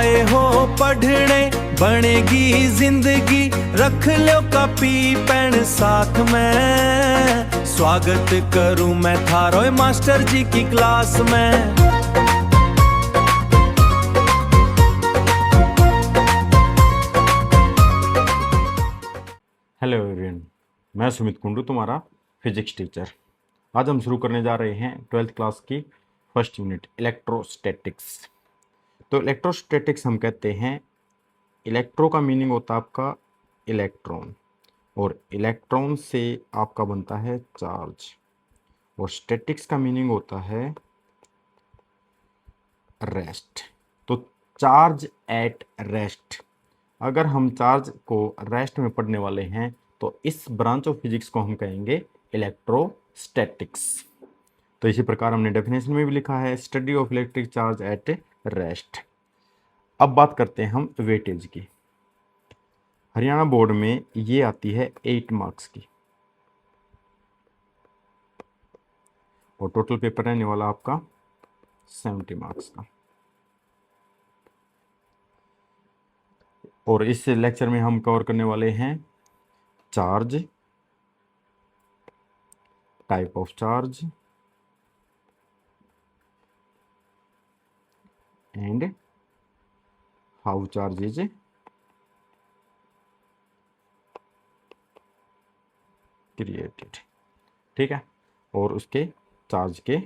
आए हो पढ़ने बनेगी जिंदगी, रख लो कॉपी पेन साथ में। स्वागत करूं मैं थारो मास्टर जी की क्लास में। हेलो एवरीवन, मैं सुमित कुंडू, तुम्हारा फिजिक्स टीचर। आज हम शुरू करने जा रहे हैं 12th क्लास की फर्स्ट यूनिट इलेक्ट्रोस्टैटिक्स। तो इलेक्ट्रोस्टैटिक्स हम कहते हैं, इलेक्ट्रो का मीनिंग होता है आपका इलेक्ट्रॉन, और इलेक्ट्रॉन से आपका बनता है चार्ज, और स्टैटिक्स का मीनिंग होता है रेस्ट। तो चार्ज एट रेस्ट, अगर हम चार्ज को रेस्ट में पढ़ने वाले हैं तो इस ब्रांच ऑफ फिजिक्स को हम कहेंगे इलेक्ट्रोस्टैटिक्स। तो इसी प्रकार हमने डेफिनेशन में भी लिखा है, study of electric charge at rest. अब बात करते हैं हम वेटेज की। हरियाणा बोर्ड में ये आती है 8 मार्क्स की, और टोटल पेपर रहने वाला आपका 70 मार्क्स का। और इस लेक्चर में हम कवर करने वाले हैं charge, type of charge, and how charge is created. ठीक है, और उसके चार्ज के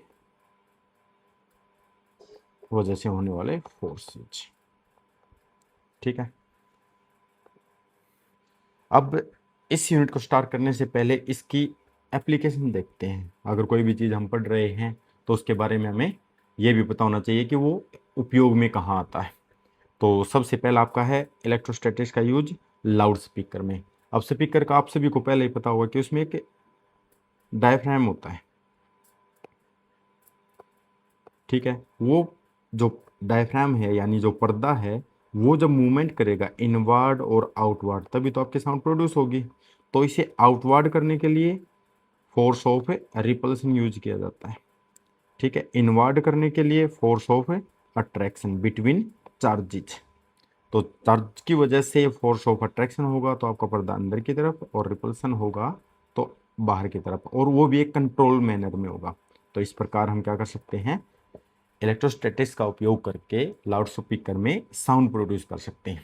वजह से होने वाले फोर्सेज। ठीक है, अब इस यूनिट को स्टार्ट करने से पहले इसकी एप्लीकेशन देखते हैं। अगर कोई भी चीज़ हम पढ़ रहे हैं तो उसके बारे में हमें ये भी पता होना चाहिए कि वो उपयोग में कहाँ आता है। तो सबसे पहला आपका है इलेक्ट्रोस्टैटिक्स का यूज लाउड स्पीकर में। अब स्पीकर का आप सभी को पहले ही पता होगा कि उसमें एक डायफ्राम होता है। ठीक है, वो जो डायफ्राम है यानी जो पर्दा है, वो जब मूवमेंट करेगा इनवर्ड और आउटवर्ड, तभी तो आपके साउंड प्रोड्यूस होगी। तो इसे आउटवर्ड करने के लिए फोर्स ऑफ रिपल्सन यूज किया जाता है। ठीक है, इनवर्ड करने के लिए force of attraction between charges. तो चार्ज की वजह से फोर्स ऑफ अट्रैक्शन होगा तो आपका पर्दा अंदर की तरफ, और रिपल्सन होगा तो बाहर की तरफ, और वो भी एक कंट्रोल मैनर में होगा। तो इस प्रकार हम क्या कर सकते हैं, इलेक्ट्रोस्टैटिक्स का उपयोग करके लाउड स्पीकर में साउंड प्रोड्यूस कर सकते हैं।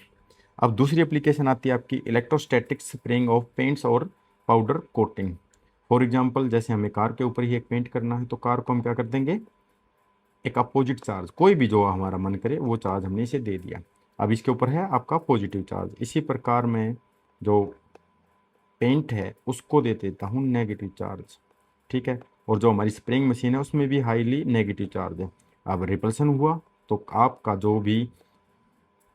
अब दूसरी एप्लीकेशन आती है आपकी इलेक्ट्रोस्टैटिक स्प्रेइंग ऑफ पेंट्स और पाउडर कोटिंग। फॉर एग्जांपल, जैसे हमें कार के ऊपर ही एक पेंट करना है, तो कार को हम क्या कर देंगे, एक अपोजिट चार्ज, कोई भी जो हमारा मन करे वो चार्ज हमने इसे दे दिया। अब इसके ऊपर है आपका पॉजिटिव चार्ज। इसी प्रकार मैं जो पेंट है उसको दे देता हूँ नेगेटिव चार्ज। ठीक है, और जो हमारी स्प्रेइंग मशीन है उसमें भी हाईली नेगेटिव चार्ज है। अब रिपल्सन हुआ तो आपका जो भी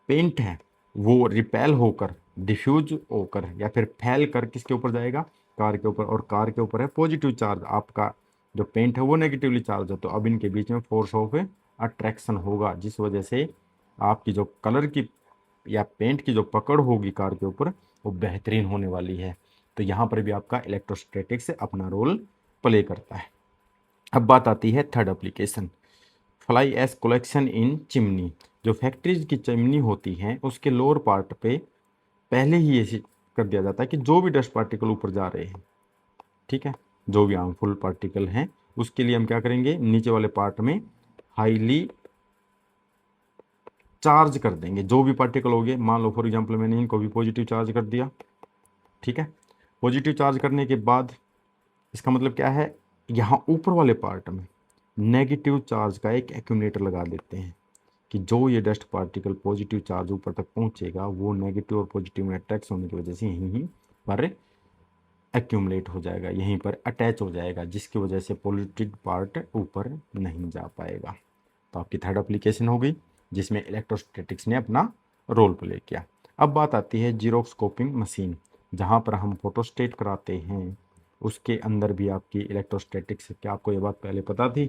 पेंट है वो रिपेल होकर, डिफ्यूज होकर, या फिर फैल कर किसके ऊपर जाएगा, कार के ऊपर, और कार के ऊपर है पॉजिटिव चार्ज, आपका जो पेंट है वो नेगेटिवली चार्ज है। तो अब इनके बीच में फोर्स ऑफ अट्रैक्शन होगा, जिस वजह से आपकी जो कलर की या पेंट की जो पकड़ होगी कार के ऊपर वो बेहतरीन होने वाली है। तो यहाँ पर भी आपका इलेक्ट्रोस्टैटिक्स अपना रोल प्ले करता है। अब बात आती है third application, fly ash collection in chimney. जो फैक्ट्रीज की चिमनी होती हैं उसके लोअर पार्ट पे पहले ही ऐसे कर दिया जाता है कि जो भी डस्ट पार्टिकल ऊपर जा रहे हैं, ठीक है, जो भी हार्मफुल पार्टिकल हैं, उसके लिए हम क्या करेंगे, नीचे वाले पार्ट में हाईली चार्ज कर देंगे। जो भी पार्टिकल हो गए, मान लो फॉर एग्जांपल मैंने इनको भी पॉजिटिव चार्ज कर दिया। ठीक है, पॉजिटिव चार्ज करने के बाद इसका मतलब क्या है, यहाँ ऊपर वाले पार्ट में नेगेटिव चार्ज का एक एक्यूमुलेटर लगा देते हैं कि जो ये डस्ट पार्टिकल पॉजिटिव चार्ज ऊपर तक पहुँचेगा वो नेगेटिव और पॉजिटिव में अट्रैक्ट होने की वजह से यहीं पर एक्यूमुलेट हो जाएगा, यहीं पर अटैच हो जाएगा, जिसकी वजह से पॉजिटिव पार्ट ऊपर नहीं जा पाएगा। तो आपकी थर्ड एप्लीकेशन हो गई जिसमें इलेक्ट्रोस्टैटिक्स ने अपना रोल प्ले किया। अब बात आती है जीरोस्कोपिंग मशीन, जहाँ पर हम फोटोस्टेट कराते हैं, उसके अंदर भी आपकी इलेक्ट्रोस्टैटिक्स। क्या आपको ये बात पहले पता थी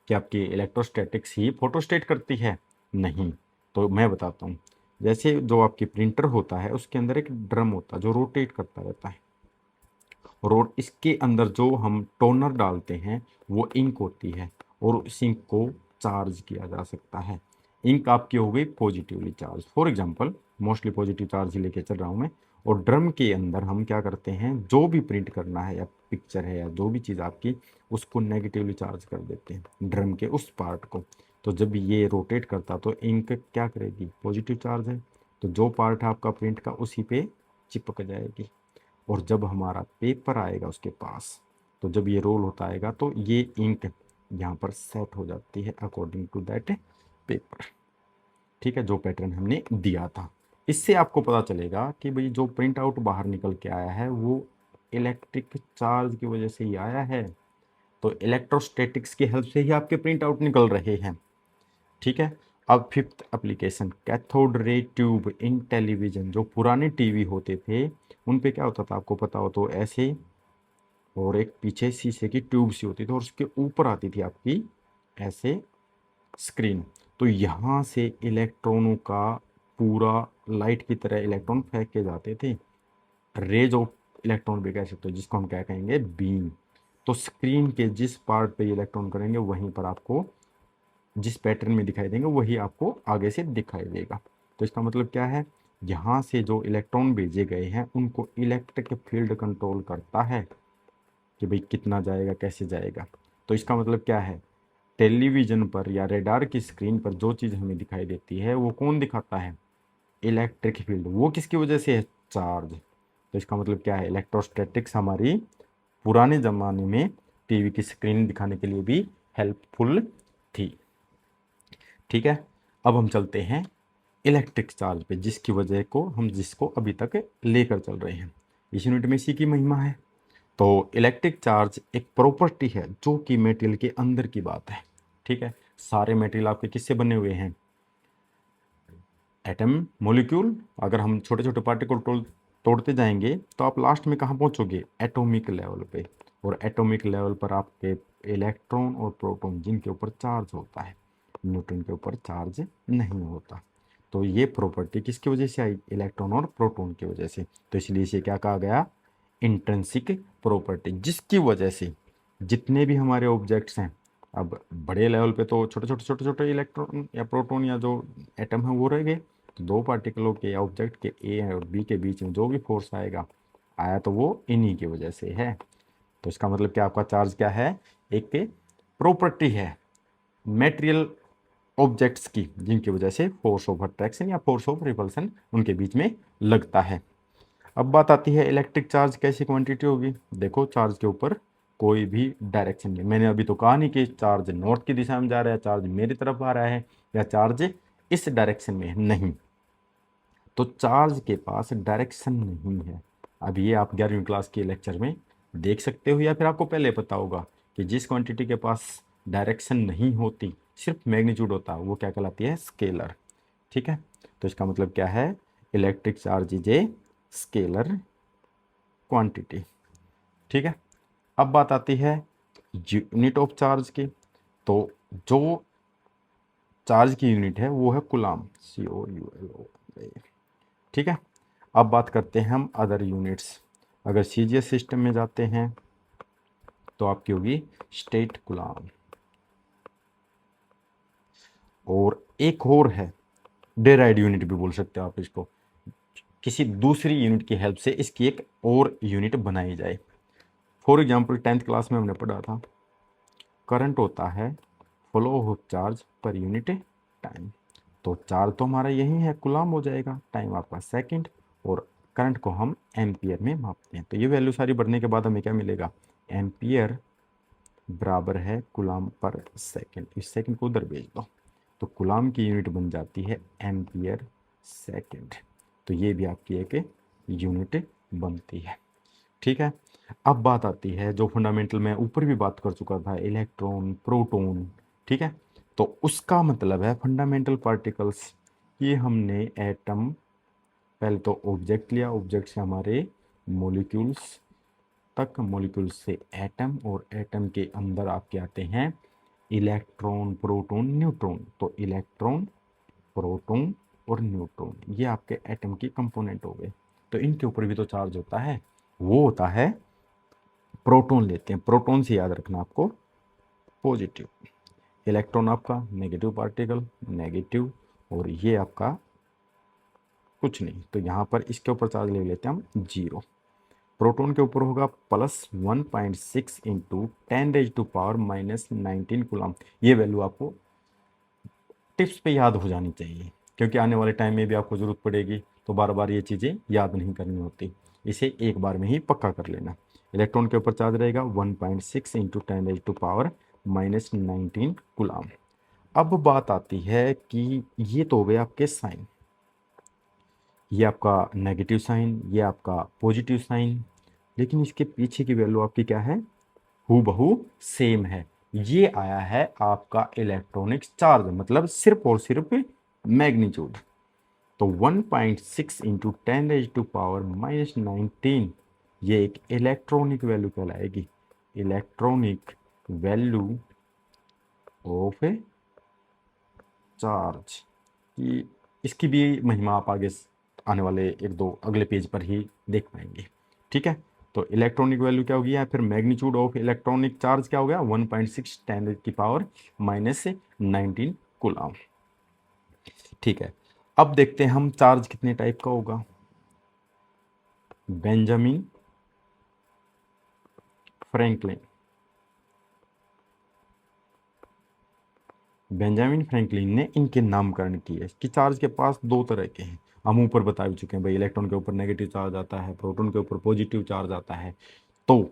कि आपकी इलेक्ट्रोस्टैटिक्स ही फोटोस्टेट करती है? नहीं, तो मैं बताता हूँ। जैसे जो आपकी प्रिंटर होता है उसके अंदर एक ड्रम होता है जो रोटेट करता रहता है, और इसके अंदर जो हम टोनर डालते हैं वो इंक होती है, और उस इंक को चार्ज किया जा सकता है। इंक आपकी हो गई positively charge. For example mostly positive charge ही लेके चल रहा हूँ मैं। और ड्रम के अंदर हम क्या करते हैं, जो भी प्रिंट करना है या पिक्चर है या जो भी चीज़ आपकी, उसको नेगेटिवली चार्ज कर देते हैं ड्रम के उस पार्ट को। तो जब ये रोटेट करता तो इंक क्या करेगी, पॉजिटिव चार्ज है तो जो पार्ट है आपका प्रिंट का उसी पे चिपक जाएगी। और जब हमारा पेपर आएगा उसके पास, तो जब ये रोल होता आएगा तो ये इंक यहाँ पर सेट हो जाती है अकॉर्डिंग टू दैट पेपर। ठीक है, जो पैटर्न हमने दिया था। इससे आपको पता चलेगा कि भाई जो प्रिंट आउट बाहर निकल के आया है वो इलेक्ट्रिक चार्ज की वजह से ही आया है। तो इलेक्ट्रोस्टैटिक्स की हेल्प से ही आपके प्रिंट आउट निकल रहे हैं। ठीक है। अब fifth application, cathode ray tube in television. जो पुराने टीवी होते थे उन पे क्या होता था आपको पता हो तो, ऐसे और एक पीछे शीशे की ट्यूब सी होती थी और उसके ऊपर आती थी आपकी ऐसे स्क्रीन। तो यहाँ से इलेक्ट्रॉनों का पूरा लाइट की तरह इलेक्ट्रॉन फेंके जाते थे। रेज ऑफ इलेक्ट्रॉन भी कह सकते हो, जिसको हम क्या कहेंगे, बीम। तो स्क्रीन के जिस पार्ट पे इलेक्ट्रॉन करेंगे वहीं पर आपको जिस पैटर्न में दिखाई देंगे वही आपको आगे से दिखाई देगा। तो इसका मतलब क्या है, यहाँ से जो इलेक्ट्रॉन भेजे गए हैं उनको इलेक्ट्रिक फील्ड कंट्रोल करता है कि भाई कितना जाएगा कैसे जाएगा। तो इसका मतलब क्या है, टेलीविज़न पर या रेडार की स्क्रीन पर जो चीज़ हमें दिखाई देती है वो कौन दिखाता है, इलेक्ट्रिक फील्ड। वो किसकी वजह से है, चार्ज। तो इसका मतलब क्या है, इलेक्ट्रोस्टैटिक्स हमारी पुराने ज़माने में टीवी की स्क्रीन दिखाने के लिए भी हेल्पफुल थी। ठीक है। अब हम चलते हैं इलेक्ट्रिक चार्ज पे, जिसको अभी तक लेकर चल रहे हैं। इस यूनिट में इसी की महिमा है। तो इलेक्ट्रिक चार्ज एक प्रॉपर्टी है जो कि मेटेरियल के अंदर की बात है। ठीक है। सारे मेटेरियल आपके किससे बने हुए हैं, एटम, मॉलिक्यूल। अगर हम छोटे छोटे पार्टिकल तोड़ते जाएंगे तो आप लास्ट में कहाँ पहुंचोगे, एटॉमिक लेवल पे। और एटॉमिक लेवल पर आपके इलेक्ट्रॉन और प्रोटॉन जिनके ऊपर चार्ज होता है, न्यूट्रॉन के ऊपर चार्ज नहीं होता। तो ये प्रॉपर्टी किसकी वजह से आई, इलेक्ट्रॉन और प्रोटॉन की वजह से। तो इसलिए इसे क्या कहा गया, इंट्रिंसिक प्रॉपर्टी, जिसकी वजह से जितने भी हमारे ऑब्जेक्ट्स हैं, अब बड़े लेवल पे तो छोटे छोटे इलेक्ट्रॉन या प्रोटॉन या जो एटम है वो रह गए। तो दो पार्टिकलों के या ऑब्जेक्ट के ए और बी के बीच में जो भी फोर्स आया तो वो इन्हीं की वजह से है। तो इसका मतलब क्या, आपका चार्ज क्या है, एक प्रॉपर्टी है मेटेरियल ऑब्जेक्ट्स की, जिनकी वजह से फोर्स ऑफ अट्रैक्शन या फोर्स ऑफ रिपल्सन उनके बीच में लगता है। अब बात आती है इलेक्ट्रिक चार्ज कैसी क्वांटिटी होगी। देखो, चार्ज के ऊपर कोई भी डायरेक्शन नहीं। मैंने अभी तो कहा नहीं कि चार्ज नॉर्थ की दिशा में जा रहा है, चार्ज मेरी तरफ आ रहा है, या चार्ज इस डायरेक्शन में है, नहीं। तो चार्ज के पास डायरेक्शन नहीं है। अब ये आप 11वीं क्लास के लेक्चर में देख सकते हो, या फिर आपको पहले पता होगा कि जिस क्वांटिटी के पास डायरेक्शन नहीं होती, सिर्फ मैग्नीट्यूड होता है, वो क्या कहलाती है, स्केलर। ठीक है। तो इसका मतलब क्या है, electric charge is a scalar quantity. ठीक है। अब बात आती है यूनिट ऑफ चार्ज की। तो जो चार्ज की यूनिट है वो है कूलाम, COULOM। ठीक है। अब बात करते हैं हम अदर यूनिट्स। अगर सीजीएस सिस्टम में जाते हैं तो आपकी होगी स्टेट कूलाम। और एक और है डेराइड यूनिट भी बोल सकते हो आप इसको, किसी दूसरी यूनिट की हेल्प से इसकी एक और यूनिट बनाई जाए। फॉर एग्जांपल 10th क्लास में हमने पढ़ा था, करंट होता है flow of charge per unit time. तो चार्ज तो हमारा यही है, कूलाम हो जाएगा, टाइम आपका सेकंड, और करंट को हम एम्पियर में मापते हैं। तो ये वैल्यू सारी बढ़ने के बाद हमें क्या मिलेगा, एम्पियर बराबर है कूलाम पर सेकंड। इस सेकंड को उधर भेज दो, तो कूलाम की यूनिट बन जाती है एम्पियर सेकंड। तो ये भी आपकी एक यूनिट बनती है। ठीक है। अब बात आती है जो फंडामेंटल में ऊपर भी बात कर चुका था, इलेक्ट्रॉन, प्रोटॉन। ठीक है। तो उसका मतलब है फंडामेंटल पार्टिकल्स। ये हमने एटम, पहले तो ऑब्जेक्ट लिया, ऑब्जेक्ट से हमारे मॉलिक्यूल्स तक, मॉलिक्यूल्स से एटम, और एटम के अंदर आपके आते हैं इलेक्ट्रॉन, प्रोटॉन, न्यूट्रॉन। तो इलेक्ट्रॉन, प्रोटॉन और न्यूट्रॉन ये आपके एटम की कंपोनेंट हो गए। तो इनके ऊपर भी तो चार्ज होता है, वो होता है प्रोटॉन। लेते हैं प्रोटॉन से, याद रखना आपको, पॉजिटिव। इलेक्ट्रॉन आपका नेगेटिव पार्टिकल नेगेटिव, और ये आपका कुछ नहीं, तो यहाँ पर इसके ऊपर चार्ज ले लेते हैं हम 0। प्रोटॉन के ऊपर होगा +1.6 इंटू 10⁻⁻19 कूलम। ये वैल्यू आपको टिप्स पे याद हो जानी चाहिए, क्योंकि आने वाले टाइम में भी आपको ज़रूरत पड़ेगी, तो बार बार ये चीज़ें याद नहीं करनी होती, इसे एक बार में ही पक्का कर लेना। इलेक्ट्रॉन के ऊपर चार्ज रहेगा 1.6 इंटू 10⁻⁻19 कूलम। अब बात आती है कि ये तो हो गए आपके साइन, ये आपका नेगेटिव साइन, ये आपका पॉजिटिव साइन, लेकिन इसके पीछे की वैल्यू आपकी क्या है, हूबहू सेम है। ये आया है आपका इलेक्ट्रॉनिक चार्ज, मतलब सिर्फ और सिर्फ मैग्नीट्यूड। तो 1.6 इंटू 10⁻⁻19 ये एक इलेक्ट्रॉनिक वैल्यू कहलाएगी, electronic value of a charge. कि इसकी भी महिमा आप आगे आने वाले एक दो अगले पेज पर ही देख पाएंगे। ठीक है, तो इलेक्ट्रॉनिक वैल्यू क्या होगी, या फिर मैग्नीट्यूड ऑफ इलेक्ट्रॉनिक चार्ज क्या हो गया, 1.6 10⁻⁻19 कूलम। ठीक है, अब देखते हैं हम चार्ज कितने टाइप का होगा। बेंजामिन फ्रैंकलिन, बेंजामिन फ्रैंकलिन ने इनके नामकरण किए कि चार्ज के पास दो तरह के हैं। हम ऊपर बता भी चुके हैं भाई, इलेक्ट्रॉन के ऊपर नेगेटिव चार्ज आता है, प्रोटॉन के ऊपर पॉजिटिव चार्ज आता है। तो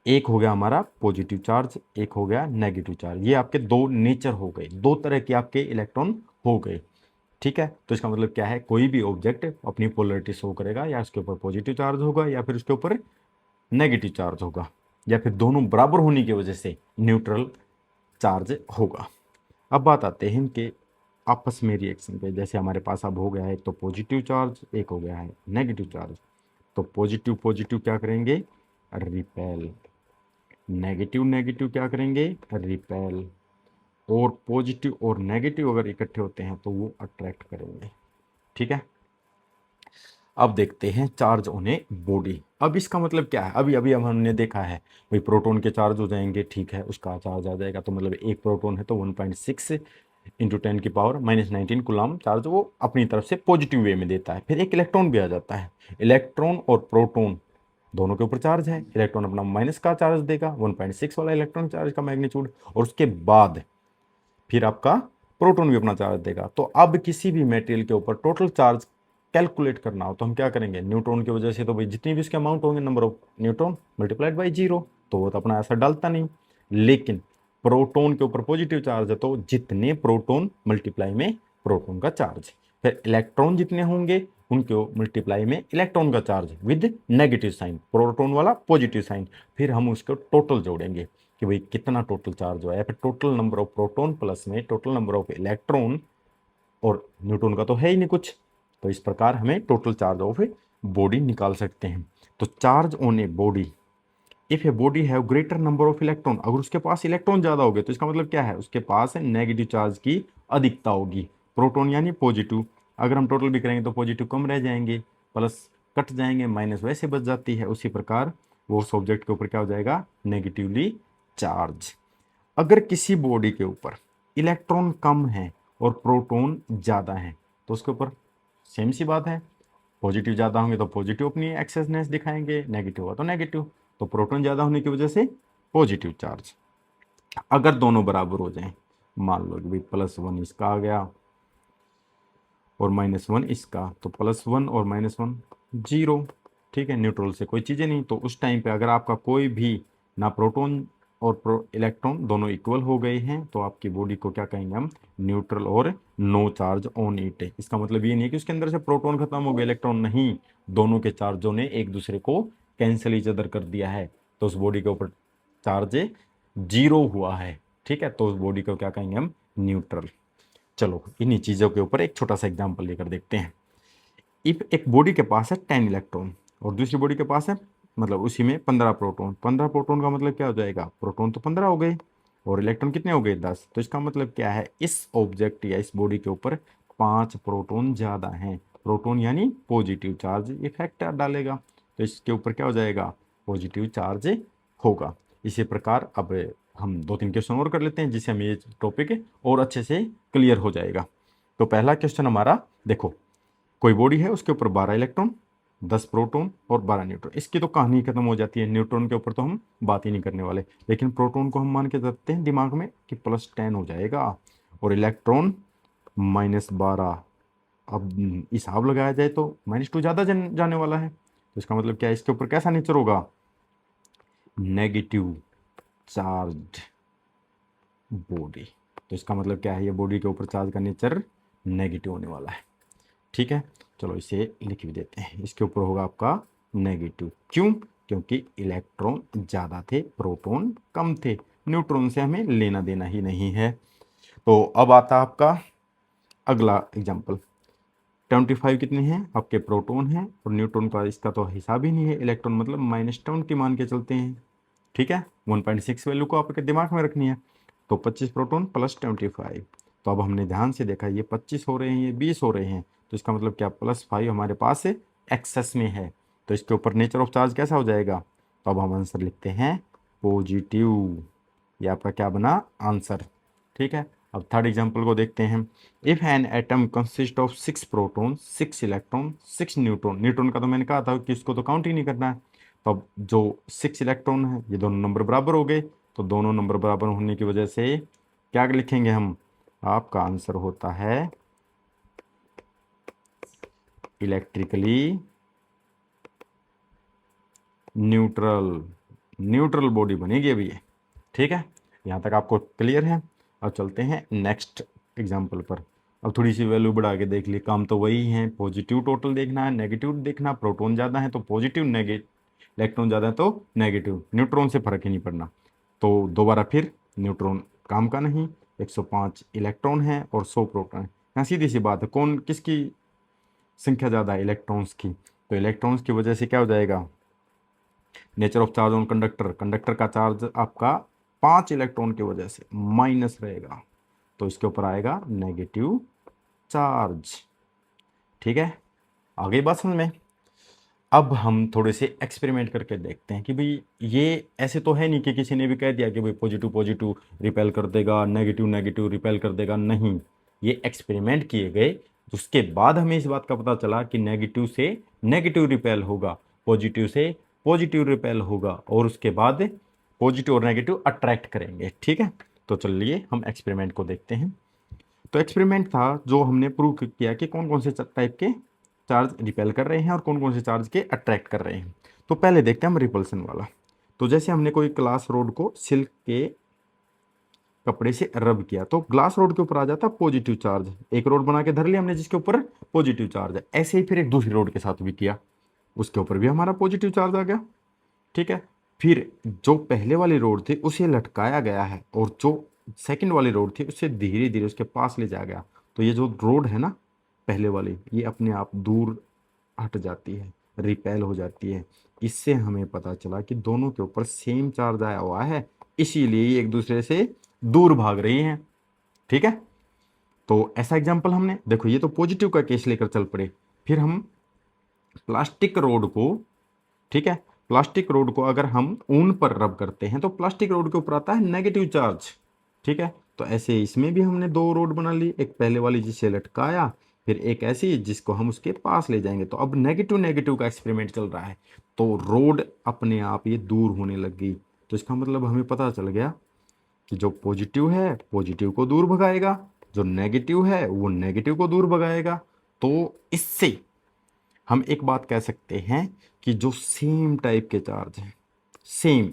एक हो गया हमारा पॉजिटिव चार्ज, एक हो गया नेगेटिव चार्ज। ये आपके दो नेचर हो गए, दो तरह के आपके इलेक्ट्रॉन हो गए। ठीक है, तो इसका मतलब क्या है, कोई भी ऑब्जेक्ट अपनी पोलरिटी शो करेगा, या उसके ऊपर पॉजिटिव चार्ज होगा या फिर उसके ऊपर नेगेटिव चार्ज होगा, या फिर दोनों बराबर होने की वजह से न्यूट्रल चार्ज होगा। अब बात आते हैं इनके आपस में रिएक्शन पे। जैसे हमारे पास अब हो गया है एक तो पॉजिटिव चार्ज, एक हो गया है नेगेटिव चार्ज। तो पॉजिटिव पॉजिटिव क्या करेंगे, रिपेल, नेगेटिव नेगेटिव क्या करेंगे, रिपेल, और पॉजिटिव और नेगेटिव अगर इकट्ठे होते हैं तो वो अट्रैक्ट करेंगे। ठीक है, अब देखते हैं चार्ज ऑन ए बॉडी। अब इसका मतलब क्या है, अभी अभी हमने देखा है भाई प्रोटॉन के चार्ज हो जाएंगे, ठीक है, उसका चार्ज आ जाएगा, तो मतलब एक प्रोटॉन है तो 1.6 इंटू 10⁻⁻19 कूलम चार्ज वो अपनी तरफ से पॉजिटिव वे में देता है। फिर एक इलेक्ट्रॉन भी आ जाता है, इलेक्ट्रॉन और प्रोटॉन दोनों के ऊपर चार्ज है, इलेक्ट्रॉन अपना माइनस का चार्ज देगा 1.6 वाला इलेक्ट्रॉन चार्ज का मैग्नीट्यूड, और उसके बाद फिर आपका प्रोटॉन भी अपना चार्ज देगा। तो अब किसी भी मटेरियल के ऊपर टोटल चार्ज कैलकुलेट करना हो तो हम क्या करेंगे, न्यूट्रॉन की वजह से तो भाई जितनी भी उसके अमाउंट होंगे number of neutron multiplied by 0, तो वो तो अपना ऐसा डालता नहीं। लेकिन प्रोटॉन के ऊपर पॉजिटिव चार्ज है तो जितने प्रोटॉन मल्टीप्लाई में प्रोटॉन का चार्ज, फिर इलेक्ट्रॉन जितने होंगे उनके मल्टीप्लाई में इलेक्ट्रॉन का charge with negative sign, proton वाला पॉजिटिव साइन, फिर हम उसको टोटल जोड़ेंगे कि भाई कितना टोटल चार्ज हुआ है, फिर total number of proton plus में टोटल नंबर ऑफ इलेक्ट्रॉन, और न्यूट्रॉन का तो है ही नहीं कुछ, तो इस प्रकार हमें total charge of a body निकाल सकते हैं। तो charge on a body, if a body have greater number of electron, अगर उसके पास इलेक्ट्रॉन ज़्यादा हो गए तो इसका मतलब क्या है, उसके पास नेगेटिव चार्ज की अधिकता होगी, प्रोटॉन यानी पॉजिटिव। अगर हम टोटल भी करेंगे तो पॉजिटिव कम रह जाएंगे, प्लस कट जाएंगे, माइनस वैसे बच जाती है। उसी प्रकार वो उस ऑब्जेक्ट के ऊपर क्या हो जाएगा, नेगेटिवली चार्ज। अगर किसी बॉडी के ऊपर इलेक्ट्रॉन कम है और प्रोटॉन ज़्यादा है तो उसके ऊपर सेम सी बात है, पॉजिटिव ज़्यादा होंगे तो पॉजिटिव अपनी एक्सेसनेस दिखाएंगे, नेगेटिव हुआ तो नेगेटिव, तो प्रोटॉन ज़्यादा होने की वजह से पॉजिटिव चार्ज। अगर दोनों बराबर हो जाएं, मान लो कि भाई +1 इसका आ गया और -1 इसका, तो +1 और -1 0। ठीक है, न्यूट्रल से कोई चीज़ें नहीं, तो उस टाइम पे अगर आपका कोई भी ना प्रोटॉन और इलेक्ट्रॉन दोनों इक्वल हो गए हैं तो आपकी बॉडी को क्या कहेंगे हम, न्यूट्रल और नो चार्ज ऑन इट। इसका मतलब ये नहीं है कि उसके अंदर से प्रोटॉन खत्म हो गया, इलेक्ट्रॉन नहीं, दोनों के चार्जों ने एक दूसरे को कैंसिल ईच अदर कर दिया है, तो उस बॉडी के ऊपर चार्ज 0 हुआ है। ठीक है, तो उस बॉडी को क्या कहेंगे हम, न्यूट्रल। चलो इन्हीं चीज़ों के ऊपर एक छोटा सा एग्जाम्पल लेकर देखते हैं। इफ एक बॉडी के पास है 10 इलेक्ट्रॉन और दूसरी बॉडी के पास है मतलब उसी में 15 प्रोटॉन, 15 प्रोटॉन का मतलब क्या हो जाएगा, प्रोटॉन तो 15 हो गए और इलेक्ट्रॉन कितने हो गए 10, तो इसका मतलब क्या है, इस ऑब्जेक्ट या इस बॉडी के ऊपर 5 प्रोटॉन ज़्यादा हैं, प्रोटॉन यानी पॉजिटिव चार्ज इफेक्ट डालेगा, तो इसके ऊपर क्या हो जाएगा, पॉजिटिव चार्ज होगा। इसी प्रकार अब हम 2-3 क्वेश्चन और कर लेते हैं जिससे हमें ये टॉपिक और अच्छे से क्लियर हो जाएगा। तो पहला क्वेश्चन हमारा देखो, कोई बॉडी है उसके ऊपर 12 इलेक्ट्रॉन, 10 प्रोटॉन और 12 न्यूट्रॉन। इसकी तो कहानी खत्म हो जाती है, न्यूट्रॉन के ऊपर तो हम बात ही नहीं करने वाले, लेकिन प्रोटॉन को हम मान के चलते हैं दिमाग में कि +10 हो जाएगा और इलेक्ट्रॉन -12। अब हिसाब लगाया जाए तो -2 ज़्यादा जाने वाला है, तो इसका मतलब क्या है, इसके ऊपर कैसा नेचर होगा, नेगेटिव चार्ज बॉडी। तो इसका मतलब क्या है, ये बॉडी के ऊपर चार्ज का नेचर नेगेटिव होने वाला है। ठीक है, चलो इसे लिख भी देते हैं, इसके ऊपर होगा आपका नेगेटिव। क्यों? क्योंकि इलेक्ट्रॉन ज़्यादा थे, प्रोटॉन कम थे, न्यूट्रॉन से हमें लेना देना ही नहीं है। तो अब आता आपका अगला एग्जाम्पल। 25 कितने हैं आपके प्रोटॉन हैं और न्यूट्रॉन का इसका तो हिसाब ही नहीं है, इलेक्ट्रॉन मतलब -20 मान के चलते हैं। ठीक है, 1.6 वैल्यू को आपके दिमाग में रखनी है। तो 25 प्रोटॉन +25। तो अब हमने ध्यान से देखा ये 25 हो रहे हैं, ये 20 हो रहे हैं, तो इसका मतलब क्या, +5 हमारे पास एक्सेस में है। तो इसके ऊपर नेचर ऑफ चार्ज कैसा हो जाएगा, तो अब हम आंसर लिखते हैं पॉजिटिव। ये आपका क्या बना, आंसर। ठीक है, अब थर्ड एग्जाम्पल को देखते हैं। If an atom consist of 6 proton, 6 electron, 6 neutron. Neutron का तो मैंने कहा था कि इसको तो काउंट ही नहीं करना है। तो अब जो 6 इलेक्ट्रॉन है, ये दोनों नंबर बराबर हो गए, तो दोनों नंबर बराबर होने की वजह से क्या लिखेंगे हम, आपका आंसर होता है इलेक्ट्रिकली न्यूट्रल। न्यूट्रल बॉडी बनेगी अभी ये। ठीक है, यहाँ तक आपको क्लियर है। अब चलते हैं नेक्स्ट एग्जाम्पल पर। अब थोड़ी सी वैल्यू बढ़ा के देख ली, काम तो वही है, पॉजिटिव टोटल देखना है, नेगेटिव देखना, प्रोटॉन ज़्यादा है तो पॉजिटिव, इलेक्ट्रॉन ज़्यादा है तो नेगेटिव, न्यूट्रॉन से फर्क ही नहीं पड़ना। तो दोबारा फिर न्यूट्रॉन काम का नहीं, 105 इलेक्ट्रॉन है और 100 प्रोटॉन है। यहाँ सीधी सी बात है, कौन किसकी संख्या ज़्यादा है, इलेक्ट्रॉन्स की। तो इलेक्ट्रॉन्स की वजह से क्या हो जाएगा, nature of charge on conductor, conductor का चार्ज आपका 5 इलेक्ट्रॉन की वजह से माइनस रहेगा, तो इसके ऊपर आएगा नेगेटिव चार्ज। ठीक है, आ गई बात समझ में। अब हम थोड़े से एक्सपेरिमेंट करके देखते हैं कि भाई ये ऐसे तो है नहीं कि किसी ने भी कह दिया कि भाई पॉजिटिव पॉजिटिव रिपेल कर देगा, नेगेटिव नेगेटिव रिपेल कर देगा, नहीं। ये एक्सपेरिमेंट किए गए, उसके बाद हमें इस बात का पता चला कि नेगेटिव से नेगेटिव रिपेल होगा, पॉजिटिव से पॉजिटिव रिपेल होगा, और उसके बाद पॉजिटिव और नेगेटिव अट्रैक्ट करेंगे। ठीक है, तो चलिए हम एक्सपेरिमेंट को देखते हैं। तो एक्सपेरिमेंट था जो हमने प्रूव किया कि कौन कौन से टाइप के चार्ज रिपेल कर रहे हैं और कौन कौन से चार्ज के अट्रैक्ट कर रहे हैं। तो पहले देखते हैं हम रिपल्सन वाला। तो जैसे हमने कोई ग्लास रोड को सिल्क के कपड़े से रब किया, तो ग्लास रोड के ऊपर आ जाता पॉजिटिव चार्ज। एक रोड बना के धर लिया हमने जिसके ऊपर पॉजिटिव चार्ज है। ऐसे ही फिर एक दूसरी रोड के साथ भी किया, उसके ऊपर भी हमारा पॉजिटिव चार्ज आ गया। ठीक है, फिर जो पहले वाली रोड थी उसे लटकाया गया है और जो सेकंड वाली रोड थी उसे धीरे धीरे उसके पास ले जाया गया। तो ये जो रोड है ना पहले वाली, ये अपने आप दूर हट जाती है, रिपेल हो जाती है। इससे हमें पता चला कि दोनों के ऊपर सेम चार्ज आया हुआ है, इसीलिए ये एक दूसरे से दूर भाग रही हैं। ठीक है, तो ऐसा एग्जाम्पल हमने देखो, ये तो पॉजिटिव का केस लेकर चल पड़े। फिर हम प्लास्टिक रोड को, ठीक है, प्लास्टिक रोड को अगर हम ऊन पर रब करते हैं तो प्लास्टिक रोड के ऊपर आता है नेगेटिव चार्ज। ठीक है, तो ऐसे इसमें भी हमने दो रोड बना ली, एक पहले वाली जिसे लटकाया, फिर एक ऐसी जिसको हम उसके पास ले जाएंगे। तो अब नेगेटिव नेगेटिव का एक्सपेरिमेंट चल रहा है, तो रोड अपने आप ये दूर होने लग गई। तो इसका मतलब हमें पता चल गया कि जो पॉजिटिव है पॉजिटिव को दूर भगाएगा, जो नेगेटिव है वो नेगेटिव को दूर भगाएगा। तो इससे हम एक बात कह सकते हैं कि जो सेम टाइप के चार्ज हैं, सेम,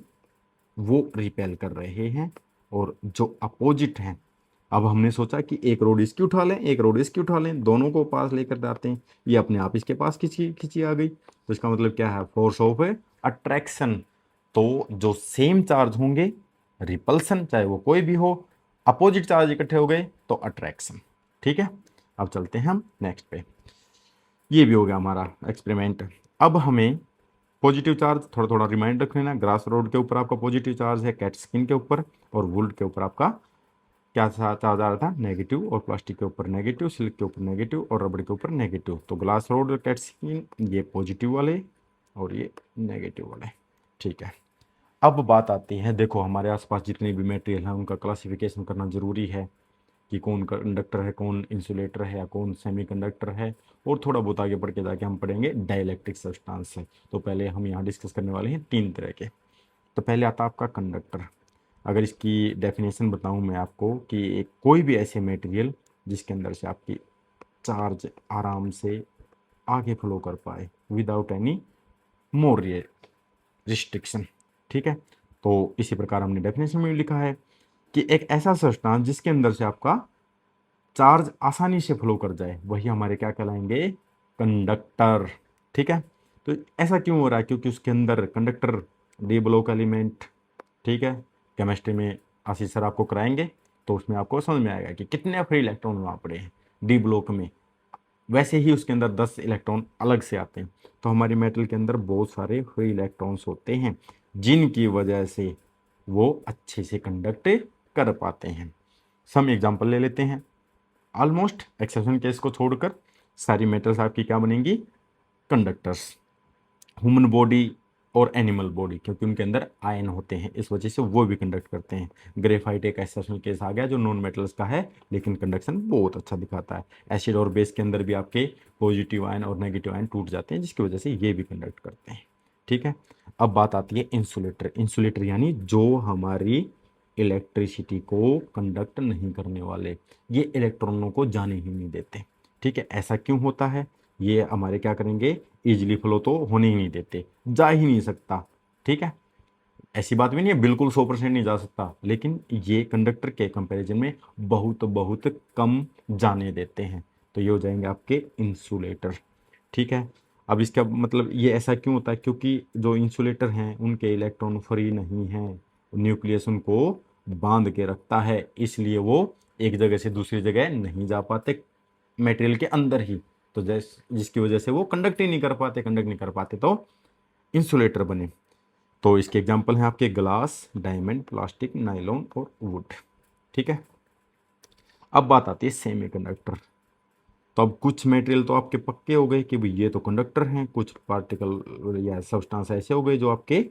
वो रिपेल कर रहे हैं, और जो अपोजिट हैं, अब हमने सोचा कि एक रोड इसकी उठा लें, एक रोड इसकी उठा लें, दोनों को पास लेकर जाते हैं, ये अपने आप इसके पास खिंची खिंची आ गई। तो इसका मतलब क्या है, फोर्स ऑफ अट्रैक्शन। तो जो सेम चार्ज होंगे रिपल्सन, चाहे वो कोई भी हो, अपोजिट चार्ज इकट्ठे हो गए तो अट्रैक्शन। ठीक है, अब चलते हैं हम नेक्स्ट पे। ये भी हो गया हमारा एक्सपेरिमेंट। अब हमें पॉजिटिव चार्ज थोड़ा थोड़ा रिमाइंड रख लेना। ग्रास रोड के ऊपर आपका पॉजिटिव चार्ज है, कैट स्किन के ऊपर, और वुड के ऊपर आपका क्या चार्ज आ रहा था, नेगेटिव, और प्लास्टिक के ऊपर नेगेटिव, सिल्क के ऊपर नेगेटिव, और रबड़ के ऊपर नेगेटिव। तो ग्लास रोड और कैट स्किन ये पॉजिटिव वाले और ये नेगेटिव वाले। ठीक है, अब बात आती है, देखो हमारे आसपास जितने भी मटेरियल हैं उनका क्लासिफिकेशन करना ज़रूरी है कि कौन कंडक्टर है, कौन इंसुलेटर है, या कौन सेमीकंडक्टर है। और थोड़ा बहुत आगे बढ़ के जाके हम पढ़ेंगे डाइलेक्ट्रिक सब्सटेंस है। तो पहले हम यहाँ डिस्कस करने वाले हैं 3 तरह के। तो पहले आता है आपका कंडक्टर। अगर इसकी डेफिनेशन बताऊँ मैं आपको कि एक कोई भी ऐसे मटेरियल जिसके अंदर से आपकी चार्ज आराम से आगे फ्लो कर पाए विदाउट एनी मोर रिस्ट्रिक्शन। ठीक है, तो इसी प्रकार हमने डेफिनेशन में भी लिखा है कि एक ऐसा सब्सटेंस जिसके अंदर से आपका चार्ज आसानी से फ्लो कर जाए वही हमारे क्या कहलाएंगे, कंडक्टर। ठीक है, तो ऐसा क्यों हो रहा है, क्योंकि उसके अंदर कंडक्टर डी ब्लॉक एलिमेंट। ठीक है, केमिस्ट्री में आशीष सर आपको कराएंगे तो उसमें आपको समझ में आएगा कि कितने फ्री इलेक्ट्रॉन वहाँ पड़े हैं डी ब्लॉक में। वैसे ही उसके अंदर 10 इलेक्ट्रॉन अलग से आते हैं। तो हमारी मेटल के अंदर बहुत सारे फ्री इलेक्ट्रॉन्स होते हैं जिनकी वजह से वो अच्छे से कंडक्ट कर पाते हैं। सम एग्जांपल ले लेते हैं। ऑलमोस्ट एक्सेप्शन केस को छोड़कर सारी मेटल्स आपकी क्या बनेंगी, कंडक्टर्स। ह्यूमन बॉडी और एनिमल बॉडी, क्योंकि उनके अंदर आयन होते हैं इस वजह से वो भी कंडक्ट करते हैं। ग्रेफाइट एक एक्सेप्शनल केस आ गया जो नॉन मेटल्स का है लेकिन कंडक्शन बहुत अच्छा दिखाता है। एसिड और बेस के अंदर भी आपके पॉजिटिव आयन और नेगेटिव आयन टूट जाते हैं जिसकी वजह से ये भी कंडक्ट करते हैं। ठीक है, अब बात आती है इंसुलेटर। इंसुलेटर यानी जो हमारी इलेक्ट्रिसिटी को कंडक्ट नहीं करने वाले, ये इलेक्ट्रॉनों को जाने ही नहीं देते। ठीक है, ऐसा क्यों होता है, ये हमारे क्या करेंगे, इजीली फ्लो तो होने ही नहीं देते, जा ही नहीं सकता। ठीक है, ऐसी बात भी नहीं है बिल्कुल 100% नहीं जा सकता, लेकिन ये कंडक्टर के कंपैरिजन में बहुत बहुत कम जाने देते हैं। तो ये हो जाएंगे आपके इंसुलेटर। ठीक है, अब इसका मतलब ये ऐसा क्यों होता है, क्योंकि जो इंसुलेटर हैं उनके इलेक्ट्रॉन फ्री नहीं हैं, न्यूक्लियस उनको बांध के रखता है, इसलिए वो एक जगह से दूसरी जगह नहीं जा पाते, मटेरियल के अंदर ही। तो जिसकी वजह से वो कंडक्ट ही नहीं कर पाते, कंडक्ट नहीं कर पाते तो इंसुलेटर बने। तो इसके एग्जांपल हैं आपके ग्लास, डायमंड, प्लास्टिक, नायलॉन और वुड। ठीक है, अब बात आती है सेमीकंडक्टर। तो अब कुछ मटेरियल तो आपके पक्के हो गए कि भाई ये तो कंडक्टर हैं, कुछ पार्टिकल या सब्सटेंस ऐसे हो गए जो आपके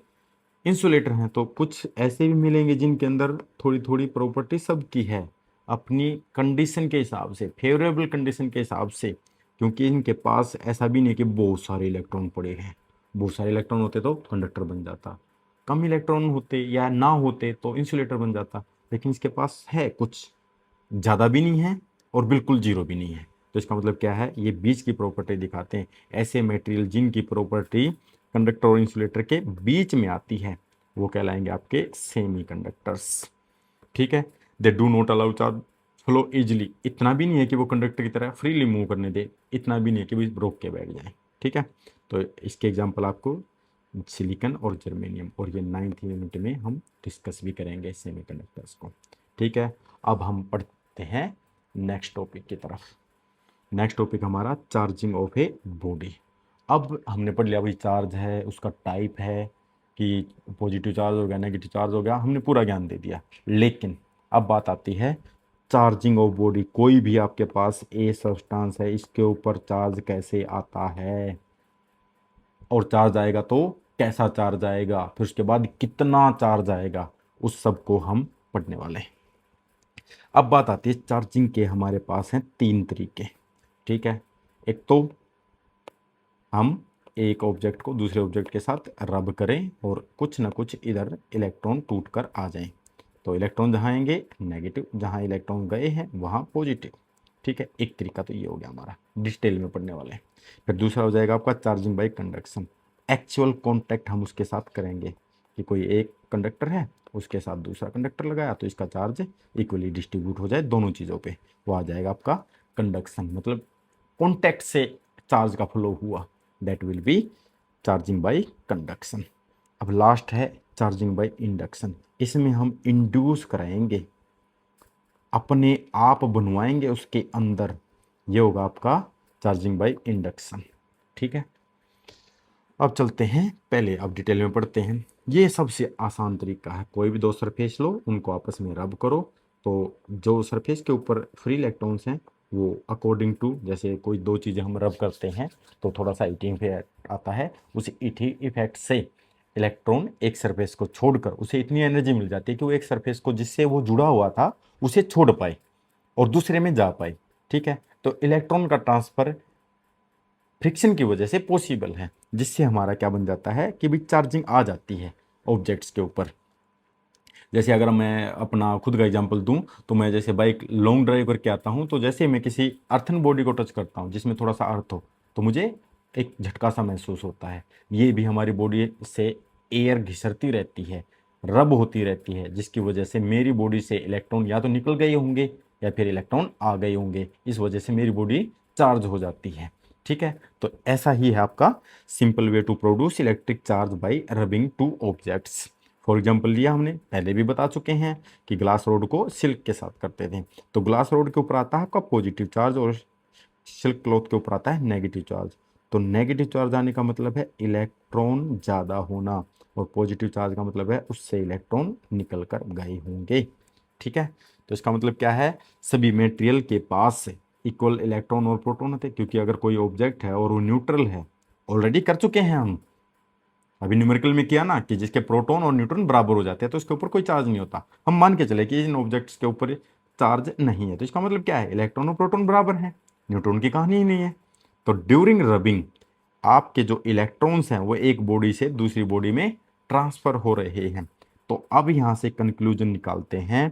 इंसुलेटर हैं। तो कुछ ऐसे भी मिलेंगे जिनके अंदर थोड़ी थोड़ी प्रॉपर्टी सबकी है अपनी कंडीशन के हिसाब से, फेवरेबल कंडीशन के हिसाब से, क्योंकि इनके पास ऐसा भी नहीं कि बहुत सारे इलेक्ट्रॉन पड़े हैं। बहुत सारे इलेक्ट्रॉन होते तो कंडक्टर बन जाता, कम इलेक्ट्रॉन होते या ना होते तो इंसुलेटर बन जाता। लेकिन इसके पास है कुछ, ज़्यादा भी नहीं है और बिल्कुल जीरो भी नहीं है। तो इसका मतलब क्या है, ये बीच की प्रॉपर्टी दिखाते हैं। ऐसे मटेरियल जिनकी प्रॉपर्टी कंडक्टर और इंसुलेटर के बीच में आती है वो कहलाएंगे आपके सेमीकंडक्टर्स। ठीक है, they do not allow charge flow easily. इतना भी नहीं है कि वो कंडक्टर की तरह फ्रीली मूव करने दे, इतना भी नहीं है कि वो रोक के बैठ जाए। ठीक है, तो इसके एग्जांपल आपको सिलिकॉन और जर्मेनियम, और ये 9th यूनिट में हम डिस्कस भी करेंगे सेमीकंडक्टर्स को। ठीक है, अब हम पढ़ते हैं नेक्स्ट टॉपिक की तरफ। नेक्स्ट टॉपिक हमारा चार्जिंग ऑफ ए बॉडी। अब हमने पढ़ लिया भाई चार्ज है, उसका टाइप है कि पॉजिटिव चार्ज हो गया, नेगेटिव चार्ज हो गया, हमने पूरा ज्ञान दे दिया। लेकिन अब बात आती है चार्जिंग ऑफ बॉडी। कोई भी आपके पास ए सब्सटेंस है, इसके ऊपर चार्ज कैसे आता है, और चार्ज आएगा तो कैसा चार्ज आएगा, फिर उसके बाद कितना चार्ज आएगा, उस सब को हम पढ़ने वाले हैं। अब बात आती है चार्जिंग के, हमारे पास हैं 3 तरीके। ठीक है, एक तो हम एक ऑब्जेक्ट को दूसरे ऑब्जेक्ट के साथ रब करें और कुछ ना कुछ इधर इलेक्ट्रॉन टूट कर आ जाएं। तो इलेक्ट्रॉन जहाँ आएंगे नेगेटिव, जहाँ इलेक्ट्रॉन गए हैं वहाँ पॉजिटिव। ठीक है, एक तरीका तो ये हो गया हमारा, डिटेल में पढ़ने वाले हैं। फिर दूसरा हो जाएगा आपका charging by conduction. Actual contact हम उसके साथ करेंगे कि कोई एक कंडक्टर है उसके साथ दूसरा कंडक्टर लगाया तो इसका चार्ज इक्वली डिस्ट्रीब्यूट हो जाए दोनों चीज़ों पे, वो आ जाएगा आपका कंडक्शन। मतलब कॉन्टैक्ट से चार्ज का फ्लो हुआ, that will be charging by conduction. अब लास्ट है चार्जिंग बाय इंडक्शन। इसमें हम इंड्यूस कराएंगे, अपने आप बनवाएंगे उसके अंदर, ये होगा आपका चार्जिंग बाय इंडक्शन। ठीक है, अब चलते हैं पहले, अब डिटेल में पढ़ते हैं। ये सबसे आसान तरीका है, कोई भी 2 सरफेस लो, उनको आपस में रब करो, तो जो सरफेस के ऊपर फ्री इलेक्ट्रॉन्स हैं वो अकॉर्डिंग टू, जैसे कोई 2 चीज़ें हम रब करते हैं तो थोड़ा सा हीटिंग इफेक्ट आता है, उस हीटिंग इफेक्ट से इलेक्ट्रॉन एक सरफेस को छोड़कर उसे इतनी एनर्जी मिल जाती है कि वो एक सरफेस को जिससे वो जुड़ा हुआ था उसे छोड़ पाए और दूसरे में जा पाए। ठीक है, तो इलेक्ट्रॉन का ट्रांसफर फ्रिक्शन की वजह से पॉसिबल है, जिससे हमारा क्या बन जाता है कि भी चार्जिंग आ जाती है ऑब्जेक्ट्स के ऊपर। जैसे अगर मैं अपना खुद का एग्जांपल दूं तो मैं जैसे बाइक लॉन्ग ड्राइव करके आता हूं, तो जैसे मैं किसी अर्थन बॉडी को टच करता हूं जिसमें थोड़ा सा अर्थ हो, तो मुझे एक झटका सा महसूस होता है। ये भी हमारी बॉडी से एयर घिसरती रहती है, रब होती रहती है, जिसकी वजह से मेरी बॉडी से इलेक्ट्रॉन या तो निकल गए होंगे या फिर इलेक्ट्रॉन आ गए होंगे, इस वजह से मेरी बॉडी चार्ज हो जाती है। ठीक है, तो ऐसा ही है आपका simple way to produce electric charge by rubbing two objects. For example लिया हमने, पहले भी बता चुके हैं कि ग्लास रोड को सिल्क के साथ करते थे, तो ग्लास रोड के ऊपर आता है आपका पॉजिटिव चार्ज और सिल्क क्लॉथ के ऊपर आता है नेगेटिव चार्ज। तो नेगेटिव चार्ज आने का मतलब है इलेक्ट्रॉन ज़्यादा होना और पॉजिटिव चार्ज का मतलब है उससे इलेक्ट्रॉन निकल कर गए होंगे। ठीक है, तो इसका मतलब क्या है, सभी मेटेरियल के पास इक्वल इलेक्ट्रॉन और प्रोटॉन होते हैं, क्योंकि अगर कोई ऑब्जेक्ट है और वो न्यूट्रल है, ऑलरेडी कर चुके हैं हम अभी न्यूमेरिकल में किया ना कि जिसके प्रोटॉन और न्यूट्रॉन बराबर हो जाते हैं तो इसके ऊपर कोई चार्ज नहीं होता। हम मान के चले कि इन ऑब्जेक्ट्स के ऊपर चार्ज नहीं है, तो इसका मतलब क्या है, इलेक्ट्रॉन और प्रोटॉन बराबर हैं, न्यूट्रॉन की कहानी ही नहीं है। तो ड्यूरिंग रबिंग आपके जो इलेक्ट्रॉन्स हैं वो एक बॉडी से दूसरी बॉडी में ट्रांसफर हो रहे हैं। तो अब यहाँ से कंक्लूजन निकालते हैं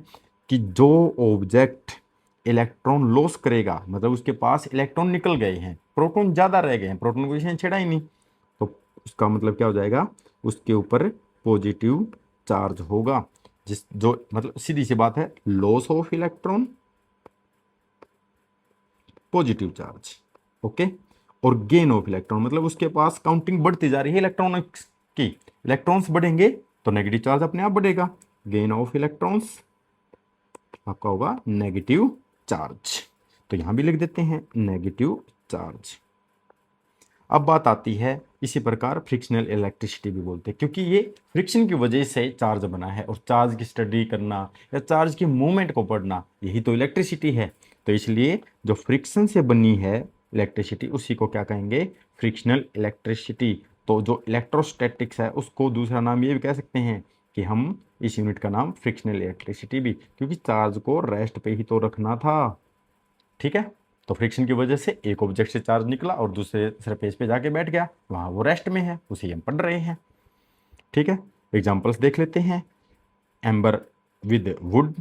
कि जो ऑब्जेक्ट इलेक्ट्रॉन लॉस करेगा, मतलब उसके पास इलेक्ट्रॉन निकल गए हैं, प्रोटॉन ज़्यादा रह गए हैं, प्रोटॉन को किसी ने छेड़ा ही नहीं, तो उसका मतलब क्या हो जाएगा, उसके ऊपर पॉजिटिव चार्ज होगा, जिस जो मतलब सीधी सी बात है, loss of electron positive charge. Okay, और गेन ऑफ इलेक्ट्रॉन मतलब उसके पास काउंटिंग बढ़ती जा रही है इलेक्ट्रॉनिक्स की, इलेक्ट्रॉन्स बढ़ेंगे तो नेगेटिव चार्ज अपने आप बढ़ेगा, गेन ऑफ इलेक्ट्रॉन्स आपका होगा नेगेटिव चार्ज। तो यहां भी लिख देते हैं नेगेटिव चार्ज। अब बात आती है, इसी प्रकार फ्रिक्शनल इलेक्ट्रिसिटी भी बोलते हैं, क्योंकि ये फ्रिक्शन की वजह से चार्ज बना है और चार्ज की स्टडी करना या चार्ज की मूवमेंट को पढ़ना यही तो इलेक्ट्रिसिटी है। तो इसलिए जो फ्रिक्शन से बनी है इलेक्ट्रिसिटी उसी को क्या कहेंगे, फ्रिक्शनल इलेक्ट्रिसिटी। तो जो इलेक्ट्रोस्टैटिक्स है उसको दूसरा नाम ये भी कह सकते हैं कि हम इस यूनिट का नाम फ्रिक्शनल इलेक्ट्रिसिटी भी, क्योंकि चार्ज को रेस्ट पे ही तो रखना था। ठीक है, तो फ्रिक्शन की वजह से एक ऑब्जेक्ट से चार्ज निकला और दूसरे सरफेस पे जाके बैठ गया, वहाँ वो रेस्ट में है, उसे हम पढ़ रहे हैं। ठीक है, एग्जांपल्स देख लेते हैं। एम्बर विद वुड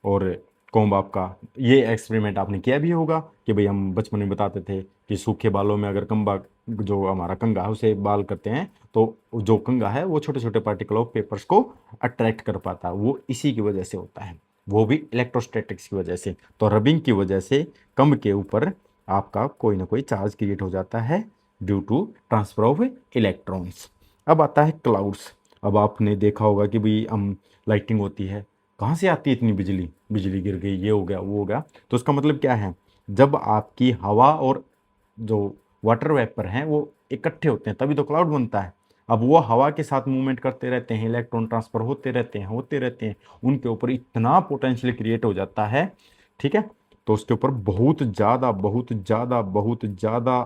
और कॉम्ब आपका, ये एक्सपेरिमेंट आपने किया भी होगा कि भाई हम बचपन में बताते थे कि सूखे बालों में अगर कंबा, जो हमारा कंगा है उसे बाल करते हैं तो जो कंगा है वो छोटे छोटे पार्टिकल ऑफ पेपर्स को अट्रैक्ट कर पाता है, वो इसी की वजह से होता है, वो भी इलेक्ट्रोस्टैटिक्स की वजह से। तो रबिंग की वजह से कंब के ऊपर आपका कोई ना कोई चार्ज क्रिएट हो जाता है due to transfer of electrons. अब आता है क्लाउड्स। अब आपने देखा होगा कि भाई हम लाइटिंग होती है, कहाँ से आती है इतनी बिजली, बिजली गिर गई, ये हो गया वो हो गया, तो उसका मतलब क्या है, जब आपकी हवा और जो वाटर वेपर हैं वो इकट्ठे होते हैं तभी तो क्लाउड बनता है। अब वो हवा के साथ मूवमेंट करते रहते हैं, इलेक्ट्रॉन ट्रांसफर होते रहते हैं, उनके ऊपर इतना पोटेंशियल क्रिएट हो जाता है। ठीक है, तो उसके ऊपर बहुत ज़्यादा बहुत ज़्यादा बहुत ज़्यादा,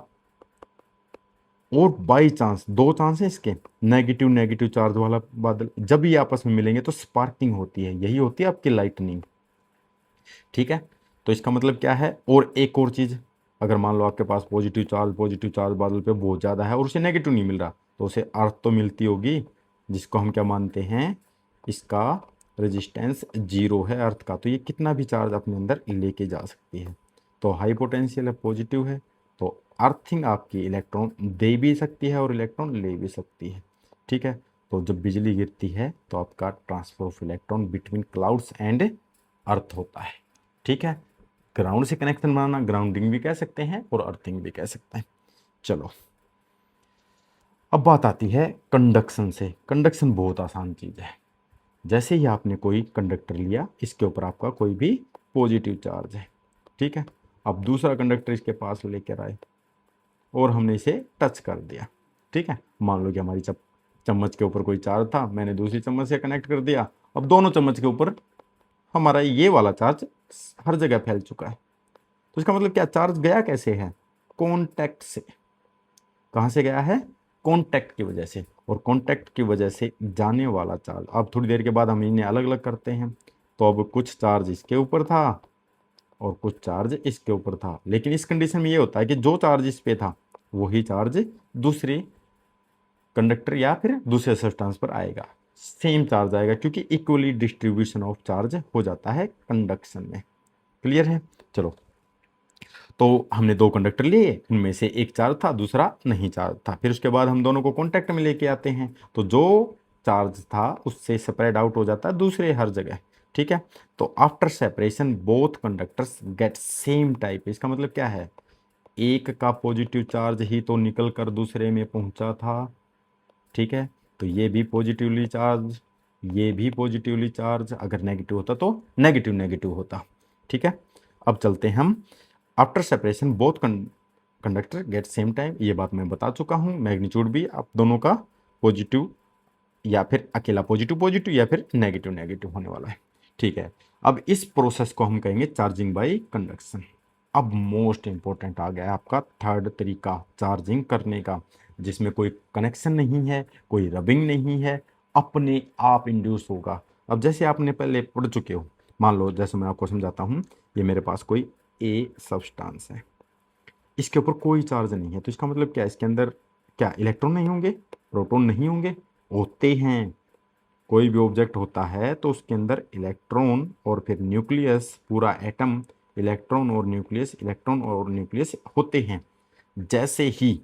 और बाई चांस दो चांस है इसके, नेगेटिव नेगेटिव चार्ज वाला बादल जब ये आपस में मिलेंगे तो स्पार्किंग होती है, यही होती है आपकी लाइटनिंग। ठीक है, तो इसका मतलब क्या है, और एक और चीज़, अगर मान लो आपके पास पॉजिटिव चार्ज बादल पे बहुत ज़्यादा है और उसे नेगेटिव नहीं मिल रहा, तो उसे अर्थ तो मिलती होगी, जिसको हम क्या मानते हैं, इसका रेजिस्टेंस 0 है अर्थ का, तो ये कितना भी चार्ज अपने अंदर लेके जा सकती है। तो हाई पोटेंशियल है, पॉजिटिव है, तो अर्थिंग आपकी इलेक्ट्रॉन दे भी सकती है और इलेक्ट्रॉन ले भी सकती है। ठीक है, तो जब बिजली गिरती है तो आपका transfer of electron between clouds and earth होता है। ठीक है, ग्राउंड से कनेक्शन बनाना ग्राउंडिंग भी कह सकते हैं और अर्थिंग भी कह सकते हैं। चलो, अब बात आती है कंडक्शन से। कंडक्शन बहुत आसान चीज़ है, जैसे ही आपने कोई कंडक्टर लिया, इसके ऊपर आपका कोई भी पॉजिटिव चार्ज है। ठीक है, अब दूसरा कंडक्टर इसके पास लेकर आए और हमने इसे टच कर दिया। ठीक है, मान लो कि हमारी चम्मच के ऊपर कोई चार्ज था, मैंने दूसरी चम्मच से कनेक्ट कर दिया, अब दोनों चम्मच के ऊपर हमारा ये वाला चार्ज हर जगह फैल चुका है। तो इसका मतलब क्या, चार्ज गया कैसे है, कॉन्टैक्ट से। कहाँ से गया है, कॉन्टैक्ट की वजह से, और कांटेक्ट की वजह से जाने वाला चार्ज। अब थोड़ी देर के बाद हम इन्हें अलग अलग करते हैं, तो अब कुछ चार्ज इसके ऊपर था और कुछ चार्ज इसके ऊपर था, लेकिन इस कंडीशन में ये होता है कि जो चार्ज इस पे था वही चार्ज दूसरे कंडक्टर या फिर दूसरे सब्सटेंस पर आएगा, सेम चार्ज आएगा, क्योंकि इक्वली डिस्ट्रीब्यूशन ऑफ चार्ज हो जाता है कंडक्शन में। क्लियर है? चलो, तो हमने दो कंडक्टर लिए, उनमें से एक चार्ज था, दूसरा नहीं चार्ज था। फिर उसके बाद हम दोनों को कांटेक्ट में लेके आते हैं, तो जो चार्ज था उससे स्प्रेड आउट हो जाता है दूसरे हर जगह। ठीक है, तो after separation both conductors get same type. इसका मतलब क्या है, एक का पॉजिटिव चार्ज ही तो निकल कर दूसरे में पहुंचा था। ठीक है, तो ये भी पॉजिटिवली चार्ज, ये भी पॉजिटिवली चार्ज, अगर नेगेटिव होता तो नेगेटिव नेगेटिव होता। ठीक है, अब चलते हैं हम after separation both conductor get same time. ये बात मैं बता चुका हूँ, मैग्नीट्यूड भी आप दोनों का पॉजिटिव या फिर अकेला पॉजिटिव पॉजिटिव या फिर नेगेटिव नेगेटिव होने वाला है। ठीक है, अब इस प्रोसेस को हम कहेंगे चार्जिंग बाय कंडक्शन। अब मोस्ट इंपॉर्टेंट आ गया है आपका थर्ड तरीका चार्जिंग करने का, जिसमें कोई कनेक्शन नहीं है, कोई रबिंग नहीं है, अपने आप इंड्यूस होगा। अब जैसे आपने पहले पढ़ चुके हो, मान लो जैसे मैं आपको समझाता हूँ, ये मेरे पास कोई ए सब्सटेंस है, इसके ऊपर कोई चार्ज नहीं है, तो इसका मतलब क्या है, इसके अंदर क्या इलेक्ट्रॉन नहीं होंगे, प्रोटॉन नहीं होंगे? होते हैं। कोई भी ऑब्जेक्ट होता है तो उसके अंदर इलेक्ट्रॉन और फिर न्यूक्लियस, पूरा एटम इलेक्ट्रॉन और न्यूक्लियस, इलेक्ट्रॉन और न्यूक्लियस होते हैं। जैसे ही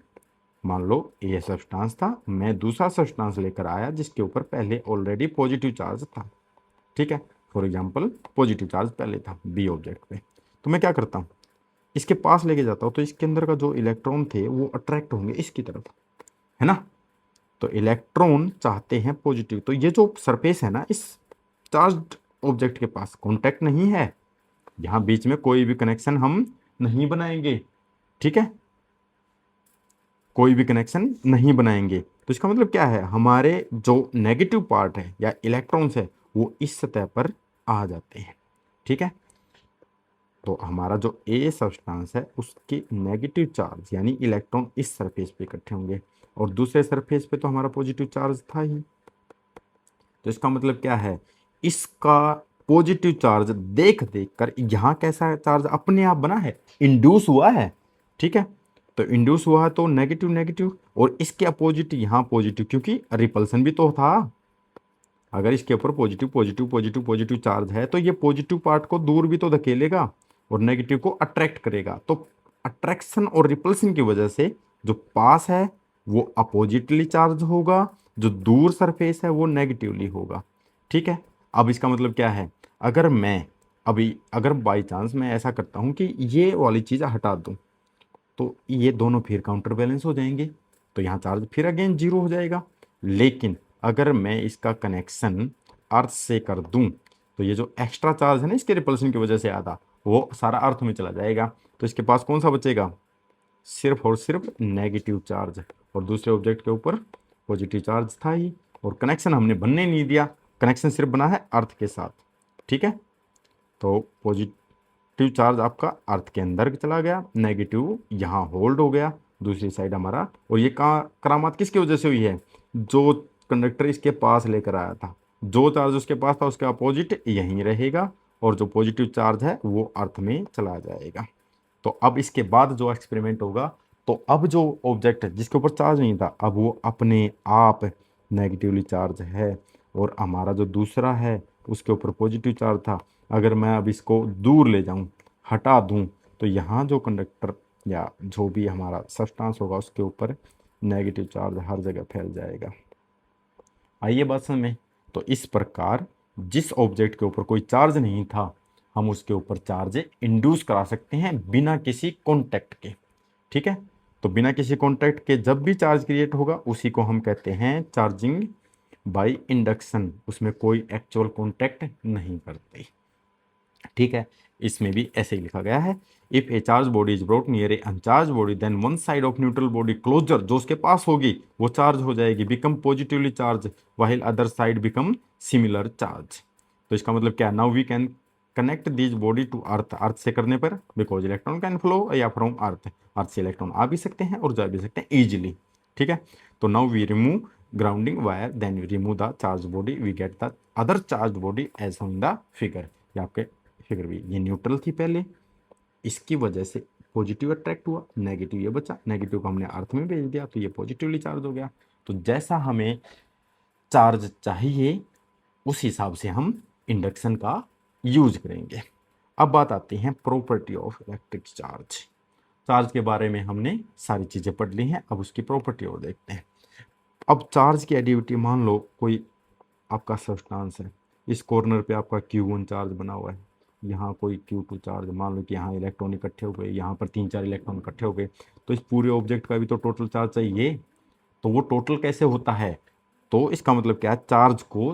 मान लो ये सब्सटेंस था, मैं दूसरा सब्सटेंस लेकर आया जिसके ऊपर पहले ऑलरेडी पॉजिटिव चार्ज था। ठीक है, फॉर एग्जांपल पॉजिटिव चार्ज पहले था बी ऑब्जेक्ट पे, तो मैं क्या करता हूँ, इसके पास लेके जाता हूँ, तो इसके अंदर का जो इलेक्ट्रॉन थे वो अट्रैक्ट होंगे इसकी तरफ, है ना? तो इलेक्ट्रॉन चाहते हैं पॉजिटिव, तो ये जो सरफेस है ना, इस चार्ज्ड ऑब्जेक्ट के पास कांटेक्ट नहीं है, यहाँ बीच में कोई भी कनेक्शन हम नहीं बनाएंगे। ठीक है, कोई भी कनेक्शन नहीं बनाएंगे, तो इसका मतलब क्या है, हमारे जो नेगेटिव पार्ट है या इलेक्ट्रॉन्स है वो इस सतह पर आ जाते हैं। ठीक है, तो हमारा जो ए सब्सटेंस है उसके नेगेटिव चार्ज यानी इलेक्ट्रॉन इस सरफेस पे इकट्ठे होंगे, और दूसरे सरफेस पे तो हमारा पॉजिटिव चार्ज था ही। तो इसका मतलब क्या है, इसका पॉजिटिव चार्ज देख देख कर यहाँ कैसा चार्ज अपने आप बना है, इंड्यूस हुआ है। ठीक है, तो इंड्यूस हुआ है तो नेगेटिव नेगेटिव, और इसके अपोजिट यहाँ पॉजिटिव, क्योंकि रिपल्सन भी तो था। अगर इसके ऊपर positive positive positive positive charge है तो ये पॉजिटिव पार्ट को दूर भी तो धकेलेगा और नेगेटिव को अट्रैक्ट करेगा। तो अट्रैक्शन और रिपल्सन की वजह से जो पास है वो अपोजिटली चार्ज होगा, जो दूर सरफेस है वो नेगेटिवली होगा। ठीक है, अब इसका मतलब क्या है, अगर मैं अगर बाई चांस मैं ऐसा करता हूँ कि ये वाली चीज़ हटा दूँ, तो ये दोनों फिर काउंटर बैलेंस हो जाएंगे, तो यहाँ चार्ज फिर अगेन जीरो हो जाएगा। लेकिन अगर मैं इसका कनेक्शन अर्थ से कर दूं, तो ये जो एक्स्ट्रा चार्ज है ना इसके रिपल्सन की वजह से आता, वो सारा अर्थ में चला जाएगा, तो इसके पास कौन सा बचेगा, सिर्फ और सिर्फ नेगेटिव चार्ज, और दूसरे ऑब्जेक्ट के ऊपर पॉजिटिव चार्ज था ही, और कनेक्शन हमने बनने नहीं दिया, कनेक्शन सिर्फ बना है अर्थ के साथ। ठीक है, तो पॉजिटिव चार्ज आपका अर्थ के अंदर चला गया, नेगेटिव यहाँ होल्ड हो गया दूसरी साइड हमारा। और ये करामात किसकी वजह से हुई है, जो कंडक्टर इसके पास लेकर आया था, जो चार्ज उसके पास था उसका अपोजिट यहीं रहेगा, और जो पॉजिटिव चार्ज है वो अर्थ में चला जाएगा। तो अब इसके बाद जो एक्सपेरिमेंट होगा, तो अब जो ऑब्जेक्ट है जिसके ऊपर चार्ज नहीं था, अब वो अपने आप नेगेटिवली चार्ज है, और हमारा जो दूसरा है उसके ऊपर पॉजिटिव चार्ज था। अगर मैं अब इसको दूर ले जाऊं, हटा दूं, तो यहाँ जो कंडक्टर या जो भी हमारा सब्सटेंस होगा उसके ऊपर नेगेटिव चार्ज हर जगह फैल जाएगा। आइए बात समझ में। तो इस प्रकार जिस ऑब्जेक्ट के ऊपर कोई चार्ज नहीं था, हम उसके ऊपर चार्ज इंड्यूस करा सकते हैं बिना किसी कॉन्टैक्ट के। ठीक है, तो बिना किसी कॉन्टैक्ट के जब भी चार्ज क्रिएट होगा उसी को हम कहते हैं चार्जिंग बाय इंडक्शन, उसमें कोई एक्चुअल कॉन्टैक्ट नहीं करते। ठीक है, इसमें भी ऐसे ही लिखा गया है, if a charge body is brought near a uncharge body then one side of neutral body closer, जो उसके पास होगी वो चार्ज हो जाएगी, become positively charge while other side become similar charge. तो इसका मतलब क्या, now we can connect this body to earth, earth से करने पर बिकॉज इलेक्ट्रॉन कैन फ्लो या फ्रॉम अर्थ, अर्थ से इलेक्ट्रॉन आ भी सकते हैं और जा भी सकते हैं ईजिली। ठीक है, तो now we remove grounding wire, then we remove the charged body, we get the other charged body as on the figure। ये आपके फिगर भी, ये न्यूट्रल थी पहले, इसकी वजह से पॉजिटिव अट्रैक्ट हुआ, नेगेटिव ये बचा, नेगेटिव को हमने अर्थ में भेज दिया तो ये पॉजिटिवली चार्ज हो गया। तो जैसा हमें चार्ज चाहिए उस हिसाब से हम इंडक्शन का यूज करेंगे। अब बात आती है property of electric charge. Charge के बारे में हमने सारी चीज़ें पढ़ ली हैं, अब उसकी प्रॉपर्टी और देखते हैं। अब चार्ज की एडिविटी, मान लो कोई आपका सब्सटेंस है, इस कॉर्नर पे आपका Q1 चार्ज बना हुआ है, यहाँ कोई Q2 चार्ज, मान लो कि यहाँ इलेक्ट्रॉन इकट्ठे हो गए, यहाँ पर 3-4 इलेक्ट्रॉन इकट्ठे हो गए, तो इस पूरे ऑब्जेक्ट का भी तो टोटल चार्ज चाहिए। तो वो टोटल कैसे होता है, तो इसका मतलब क्या है, चार्ज को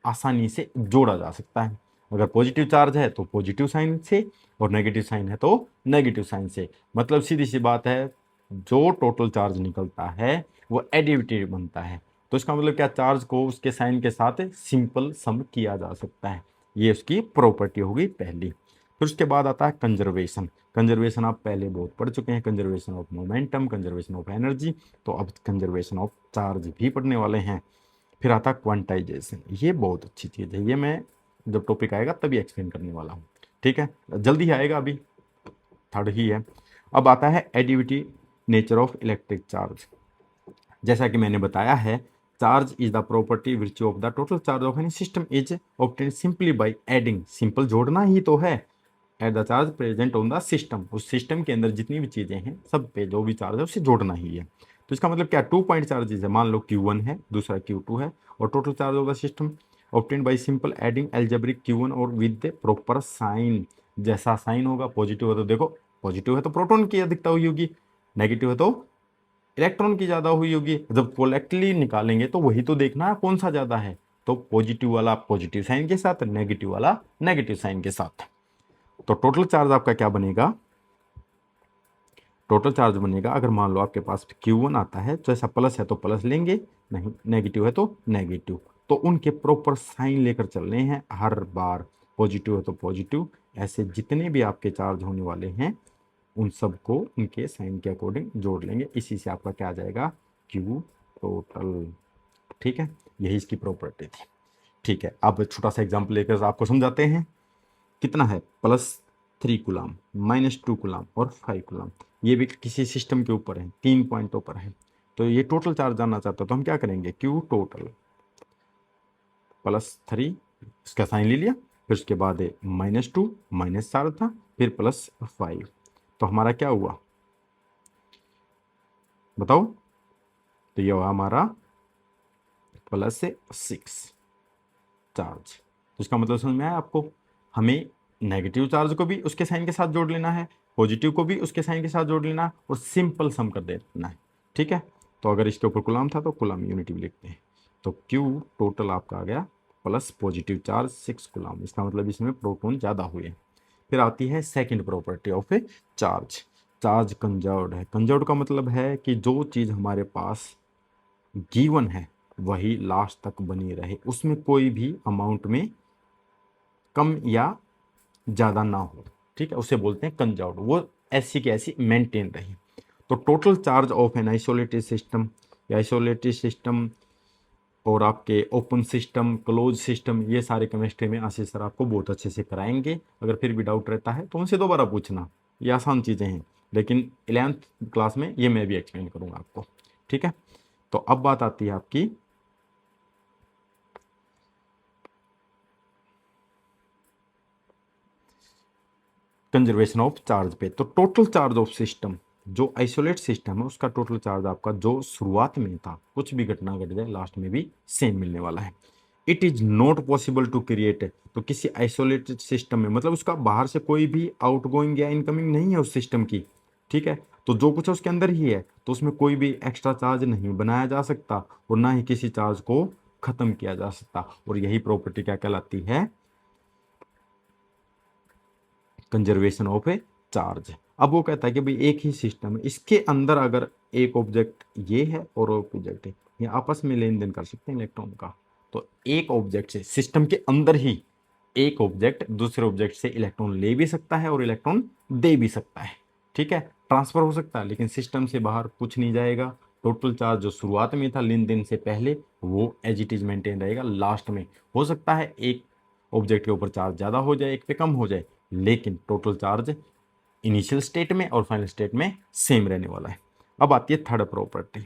आसानी से जोड़ा जा सकता है। अगर पॉजिटिव चार्ज है तो पॉजिटिव साइन से, और नेगेटिव साइन है तो नेगेटिव साइन से। मतलब सीधी सी बात है, जो टोटल चार्ज निकलता है वो एडिविटी बनता है। तो इसका मतलब क्या, चार्ज को उसके साइन के साथ सिंपल सम किया जा सकता है। ये उसकी प्रॉपर्टी होगी पहली। फिर उसके बाद आता है कंजर्वेशन। कंजर्वेशन आप पहले बहुत पढ़ चुके हैं, conservation of momentum, conservation of energy. तो अब कंजर्वेशन ऑफ चार्ज भी पढ़ने वाले हैं। फिर आता है क्वांटाइजेशन। ये बहुत अच्छी चीज़ है, ये मैं जब टॉपिक आएगा तभी एक्सप्लेन करने वाला हूँ, ठीक है, जल्दी ही आएगा, अभी थर्ड ही है। अब आता है एडिविटी नेचर ऑफ इलेक्ट्रिक चार्ज। जैसा कि मैंने बताया है, charge is the property which of the total charge of any system is obtain simply by adding, simple जोड़ना ही तो है, at the charge present on the system. उस सिस्टम के अंदर जितनी भी चीज़ें हैं सब पे जो भी चार्ज है उसे जोड़ना ही है। तो इसका मतलब क्या, 2 पॉइंट चार्जेस है, मान लो Q1 है, दूसरा Q2 है, और total charge of the system obtain bye simple adding algebraic Q1 और विद द प्रॉपर साइन। जैसा साइन होगा, पॉजिटिव है तो देखो, पॉजिटिव है तो प्रोटॉन की अधिकता हुई होगी, नेगेटिव है तो इलेक्ट्रॉन की ज़्यादा हुई होगी। जब कोलेक्टली निकालेंगे तो वही तो देखना है कौन सा ज़्यादा है। तो पॉजिटिव वाला पॉजिटिव साइन के साथ, नेगेटिव वाला नेगेटिव साइन के साथ। तो टोटल चार्ज आपका क्या बनेगा, टोटल चार्ज बनेगा, अगर मान लो आपके पास Q1 आता है तो ऐसा प्लस है तो प्लस लेंगे, नहीं नेगेटिव है तो नेगेटिव, तो उनके प्रॉपर साइन लेकर चलने हैं हर बार। पॉजिटिव है तो पॉजिटिव, ऐसे जितने भी आपके चार्ज होने वाले हैं उन सबको उनके साइन के अकॉर्डिंग जोड़ लेंगे। इसी से आपका क्या आ जाएगा, Q टोटल, ठीक है, यही इसकी प्रॉपर्टी थी। ठीक है, अब छोटा सा एग्जाम्पल लेकर आपको समझाते हैं। कितना है, +3 कूलम, -2 कूलम और 5 कूलम। ये भी किसी सिस्टम के ऊपर है, 3 पॉइंटों पर है। तो ये टोटल चार्ज जानना चाहते हो तो हम क्या करेंगे, Q टोटल +3, इसका साइन ले लिया, फिर उसके बाद -2, -4 था, फिर +5, तो हमारा क्या हुआ बताओ, तो ये हुआ हमारा +6 चार्ज। तो इसका मतलब समझ में आया आपको, हमें नेगेटिव चार्ज को भी उसके साइन के साथ जोड़ लेना है, पॉजिटिव को भी उसके साइन के साथ जोड़ लेना है, और सिंपल सम कर देना है, ठीक है। तो अगर इसके ऊपर कूलम था तो कूलम यूनिट भी लिखते हैं। तो Q टोटल आपका आ गया प्लस पॉजिटिव चार्ज 6 कूलम, इसका मतलब इसमें प्रोटॉन ज़्यादा हुए। फिर आती है second property of a charge, charge conserved है। कंजर्व्ड का मतलब है कि जो चीज़ हमारे पास गिवन है वही लास्ट तक बनी रहे, उसमें कोई भी अमाउंट में कम या ज़्यादा ना हो, ठीक है, उसे बोलते हैं कंजर्व्ड, वो ऐसी की ऐसी मेंटेन रहे। तो total charge of an isolated system, या आइसोलेटेड सिस्टम और आपके ओपन सिस्टम, क्लोज सिस्टम, ये सारे केमिस्ट्री में आशीष सर आपको बहुत अच्छे से कराएंगे। अगर फिर भी डाउट रहता है तो उनसे दोबारा पूछना, ये आसान चीज़ें हैं, लेकिन 11th क्लास में ये मैं भी एक्सप्लेन करूँगा आपको, ठीक है। तो अब बात आती है आपकी कंजर्वेशन ऑफ चार्ज पे। तो टोटल चार्ज ऑफ सिस्टम, जो आइसोलेट सिस्टम है उसका टोटल चार्ज आपका जो शुरुआत में था, कुछ भी घटना घट जाए लास्ट में भी सेम मिलने वाला है। It is not possible to create, तो किसी आइसोलेटेड सिस्टम में मतलब उसका बाहर से कोई भी आउटगोइंग या इनकमिंग नहीं है उस सिस्टम की, ठीक है, तो जो कुछ है उसके अंदर ही है, तो उसमें कोई भी एक्स्ट्रा चार्ज नहीं बनाया जा सकता और ना ही किसी चार्ज को खत्म किया जा सकता। और यही प्रॉपर्टी क्या कहलाती है, कंजर्वेशन ऑफ ए चार्ज। अब वो कहता है कि भाई एक ही सिस्टम है, इसके अंदर अगर एक ऑब्जेक्ट ये है और ऑब्जेक्ट है, ये आपस में लेन देन कर सकते हैं इलेक्ट्रॉन का। तो एक ऑब्जेक्ट से, सिस्टम के अंदर ही एक ऑब्जेक्ट दूसरे ऑब्जेक्ट से इलेक्ट्रॉन ले भी सकता है और इलेक्ट्रॉन दे भी सकता है, ठीक है, ट्रांसफर हो सकता है, लेकिन सिस्टम से बाहर कुछ नहीं जाएगा, टोटल चार्ज जो शुरुआत में था लेन देन से पहले वो एज इट इज मेंटेन रहेगा। लास्ट में हो सकता है एक ऑब्जेक्ट के ऊपर चार्ज ज़्यादा हो जाए, एक पे कम हो जाए, लेकिन टोटल चार्ज इनिशियल स्टेट में और फाइनल स्टेट में सेम रहने वाला है। अब आती है थर्ड प्रॉपर्टी।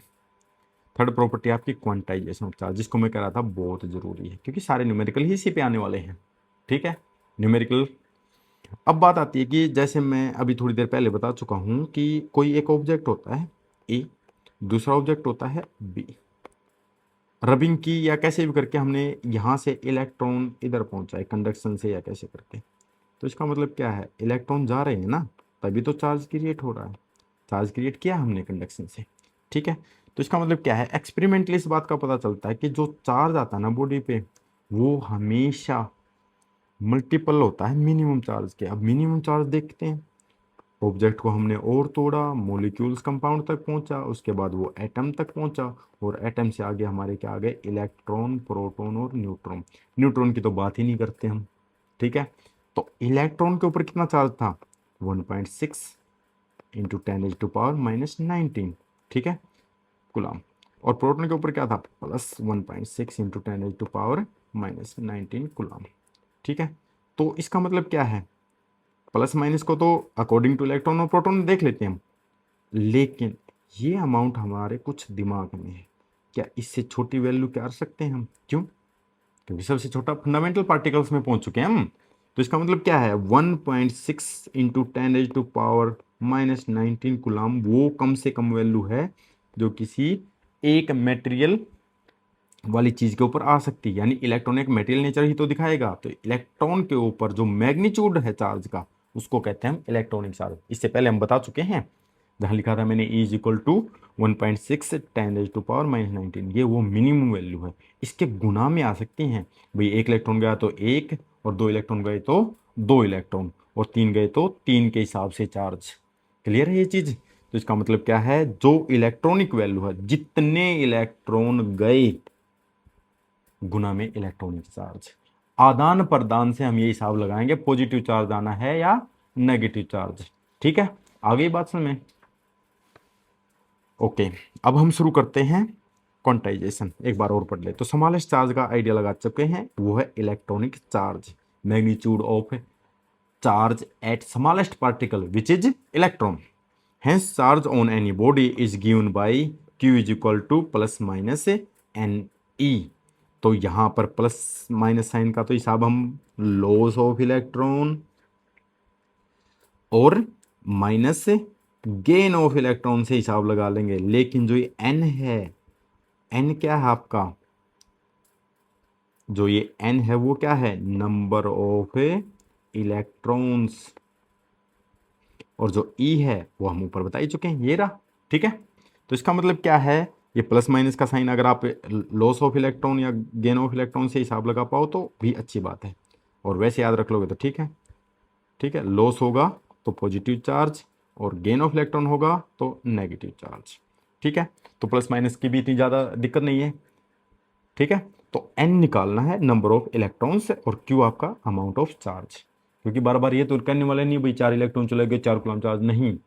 थर्ड प्रॉपर्टी आपकी क्वांटाइजेशन ऑफ चार्ज, जिसको मैं कह रहा था बहुत जरूरी है क्योंकि सारे न्यूमेरिकल ही इसी पे आने वाले हैं। ठीक है, न्यूमेरिकल। अब बात आती है कि जैसे मैं अभी थोड़ी देर पहले बता चुका हूं कि कोई एक ऑब्जेक्ट होता है ए, दूसरा ऑब्जेक्ट होता है बी। रबिंग की या कैसे भी करके हमने यहाँ से इलेक्ट्रॉन इधर पहुंचा है कंडक्शन से या कैसे करके, तो इसका मतलब क्या है, इलेक्ट्रॉन जा रहे हैं ना, तभी तो चार्ज क्रिएट हो रहा है। चार्ज क्रिएट किया हमने कंडक्शन से। ठीक है, तो इसका मतलब क्या है, एक्सपेरिमेंटली इस बात का पता चलता है कि जो चार्ज आता है ना बॉडी पे, वो हमेशा मल्टीपल होता है मिनिमम चार्ज के। अब मिनिमम चार्ज देखते हैं, ऑब्जेक्ट को हमने और तोड़ा, मॉलिक्यूल्स कंपाउंड तक पहुंचा, उसके बाद वो एटम तक पहुंचा, और एटम से आगे हमारे क्या आ गए, इलेक्ट्रॉन, प्रोटॉन और न्यूट्रॉन। न्यूट्रॉन की तो बात ही नहीं करते हम। ठीक है, तो इलेक्ट्रॉन के ऊपर कितना चार्ज था, 1.6 इंटू 10⁻⁻19। ठीक है, कूलम। और प्रोटॉन के ऊपर क्या था, प्लस 1.6 इंटू 10⁻⁻19 कूलम। ठीक है, तो इसका मतलब क्या है, प्लस माइनस को तो अकॉर्डिंग टू इलेक्ट्रॉन और प्रोटॉन देख लेते हैं हम, लेकिन ये अमाउंट हमारे कुछ दिमाग में है, क्या इससे छोटी वैल्यू क्या कर सकते हैं हम? क्यों? क्योंकि सबसे छोटा फंडामेंटल पार्टिकल्स में पहुंच चुके हैं हम। तो इसका मतलब क्या है, 1.6 इंटू 10⁻⁻19 कूलम वो कम से कम वैल्यू है जो किसी एक मेटेरियल वाली चीज के ऊपर आ सकती है। यानी इलेक्ट्रॉन एक मेटेरियल नेचर ही तो दिखाएगा, तो इलेक्ट्रॉन के ऊपर जो मैग्नीट्यूड है चार्ज का, उसको कहते हैं हम इलेक्ट्रॉनिक चार्ज। इससे पहले हम बता चुके हैं, जहां लिखा था मैंने E इक्वल टू 1.6 10⁻⁻19, ये वो मिनिमम वैल्यू है। इसके गुना में आ सकती हैं, भाई एक इलेक्ट्रॉन गया तो एक, और दो इलेक्ट्रॉन गए तो दो इलेक्ट्रॉन, और तीन गए तो तीन के हिसाब से चार्ज। क्लियर है ये चीज? तो इसका मतलब क्या है, जो इलेक्ट्रॉनिक वैल्यू है, जितने इलेक्ट्रॉन गए गुना में इलेक्ट्रॉनिक चार्ज। आदान प्रदान से हम ये हिसाब लगाएंगे, पॉजिटिव चार्ज आना है या नेगेटिव चार्ज। ठीक है, आ गई बात समझ में? ओके, अब हम शुरू करते हैं क्वांटाइजेशन। एक बार और पढ़ ले तो स्मॉलेस्ट चार्ज का आइडिया लगा चुके हैं, वो है electronic charge. Magnitude of charge at smallest particle which is electron. Hence charge on any body is given by Q is equal to plus minus NE। तो यहाँ पर प्लस माइनस साइन का तो हिसाब हम लॉस ऑफ इलेक्ट्रॉन और minus gain of electron से हिसाब लगा लेंगे। लेकिन जो ये N है, N क्या है आपका, जो ये N है वो क्या है, नंबर ऑफ इलेक्ट्रॉन्स, और जो E है वो हम ऊपर बता ही चुके हैं, ये रहा। ठीक है, तो इसका मतलब क्या है, ये प्लस माइनस का साइन अगर आप लॉस ऑफ इलेक्ट्रॉन या गेन ऑफ इलेक्ट्रॉन से हिसाब लगा पाओ तो भी अच्छी बात है, और वैसे याद रख लोगे तो ठीक है। ठीक है, लॉस होगा तो पॉजिटिव चार्ज और गेन ऑफ इलेक्ट्रॉन होगा तो नेगेटिव चार्ज। ठीक है, तो प्लस माइनस की भी इतनी ज़्यादा दिक्कत नहीं है। ठीक है, तो N निकालना है नंबर ऑफ इलेक्ट्रॉन्स और Q आपका अमाउंट ऑफ चार्ज, क्योंकि बार बार ये तो करने वाले नहीं भाई 4 इलेक्ट्रॉन चले गए 4 कूलम चार्ज, नहीं,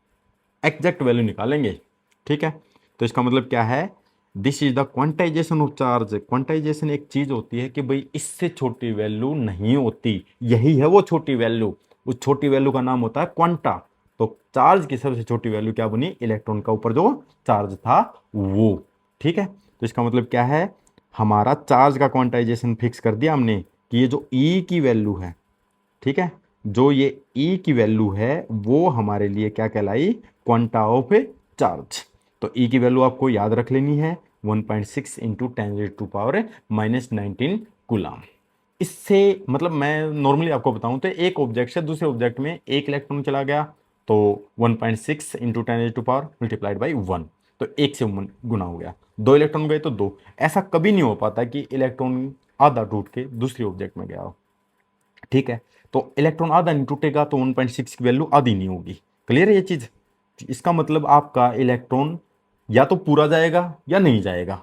एग्जैक्ट वैल्यू निकालेंगे। ठीक है, तो इसका मतलब क्या है, this is the quantization of charge. Quantization एक चीज होती है कि भाई इससे छोटी वैल्यू नहीं होती, यही है वो छोटी वैल्यू। उस छोटी वैल्यू का नाम होता है क्वांटा। तो चार्ज की सबसे छोटी वैल्यू क्या बनी, इलेक्ट्रॉन का ऊपर जो चार्ज था वो। ठीक है, तो इसका मतलब क्या है, हमारा चार्ज का क्वांटाइजेशन फिक्स कर दिया हमने कि ये जो E की वैल्यू है, ठीक है, जो ये E की वैल्यू है वो हमारे लिए क्या कहलाई, क्वांटा ऑफ चार्ज। तो E की वैल्यू आपको याद रख लेनी है 1.6 इंटू 10⁻⁻19 कूलम। इससे मतलब मैं नॉर्मली आपको बताऊं तो एक ऑब्जेक्ट से दूसरे ऑब्जेक्ट में एक इलेक्ट्रॉन चला गया तो 1.6 इंटू 10⁻⁻ मल्टीप्लाइड बाई 1, तो एक से गुना हो गया। दो इलेक्ट्रॉन गए तो दो। ऐसा कभी नहीं हो पाता कि इलेक्ट्रॉन आधा टूट के दूसरे ऑब्जेक्ट में गया हो। ठीक है, तो इलेक्ट्रॉन आधा नहीं टूटेगा तो 1.6 की वैल्यू आधी नहीं होगी। क्लियर है ये चीज? इसका मतलब आपका इलेक्ट्रॉन या तो पूरा जाएगा या नहीं जाएगा,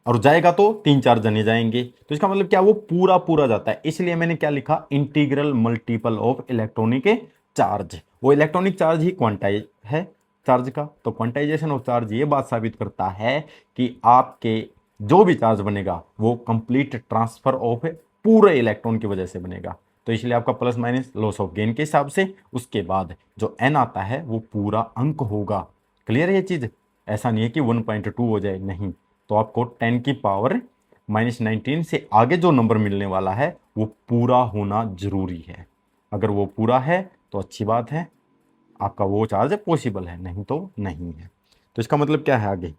और जाएगा तो 3-4 जने जाएंगे। तो इसका मतलब क्या, वो पूरा पूरा जाता है। इसलिए मैंने क्या लिखा, integral multiple of electronic charge. वो इलेक्ट्रॉनिक चार्ज ही क्वांटाइज है, चार्ज का। तो क्वांटाइजेशन ऑफ चार्ज ये बात साबित करता है कि आपके जो भी चार्ज बनेगा वो कंप्लीट ट्रांसफर ऑफ पूरे इलेक्ट्रॉन की वजह से बनेगा। तो इसलिए आपका plus minus loss of gain के हिसाब से उसके बाद जो एन आता है वो पूरा अंक होगा। क्लियर है ये चीज? ऐसा नहीं है कि 1.2 हो जाए, नहीं। तो आपको 10 की पावर -19 से आगे जो नंबर मिलने वाला है वो पूरा होना जरूरी है। अगर वो पूरा है तो अच्छी बात है, आपका वो चार्ज पॉसिबल है, नहीं तो नहीं है। तो इसका मतलब क्या है आगे,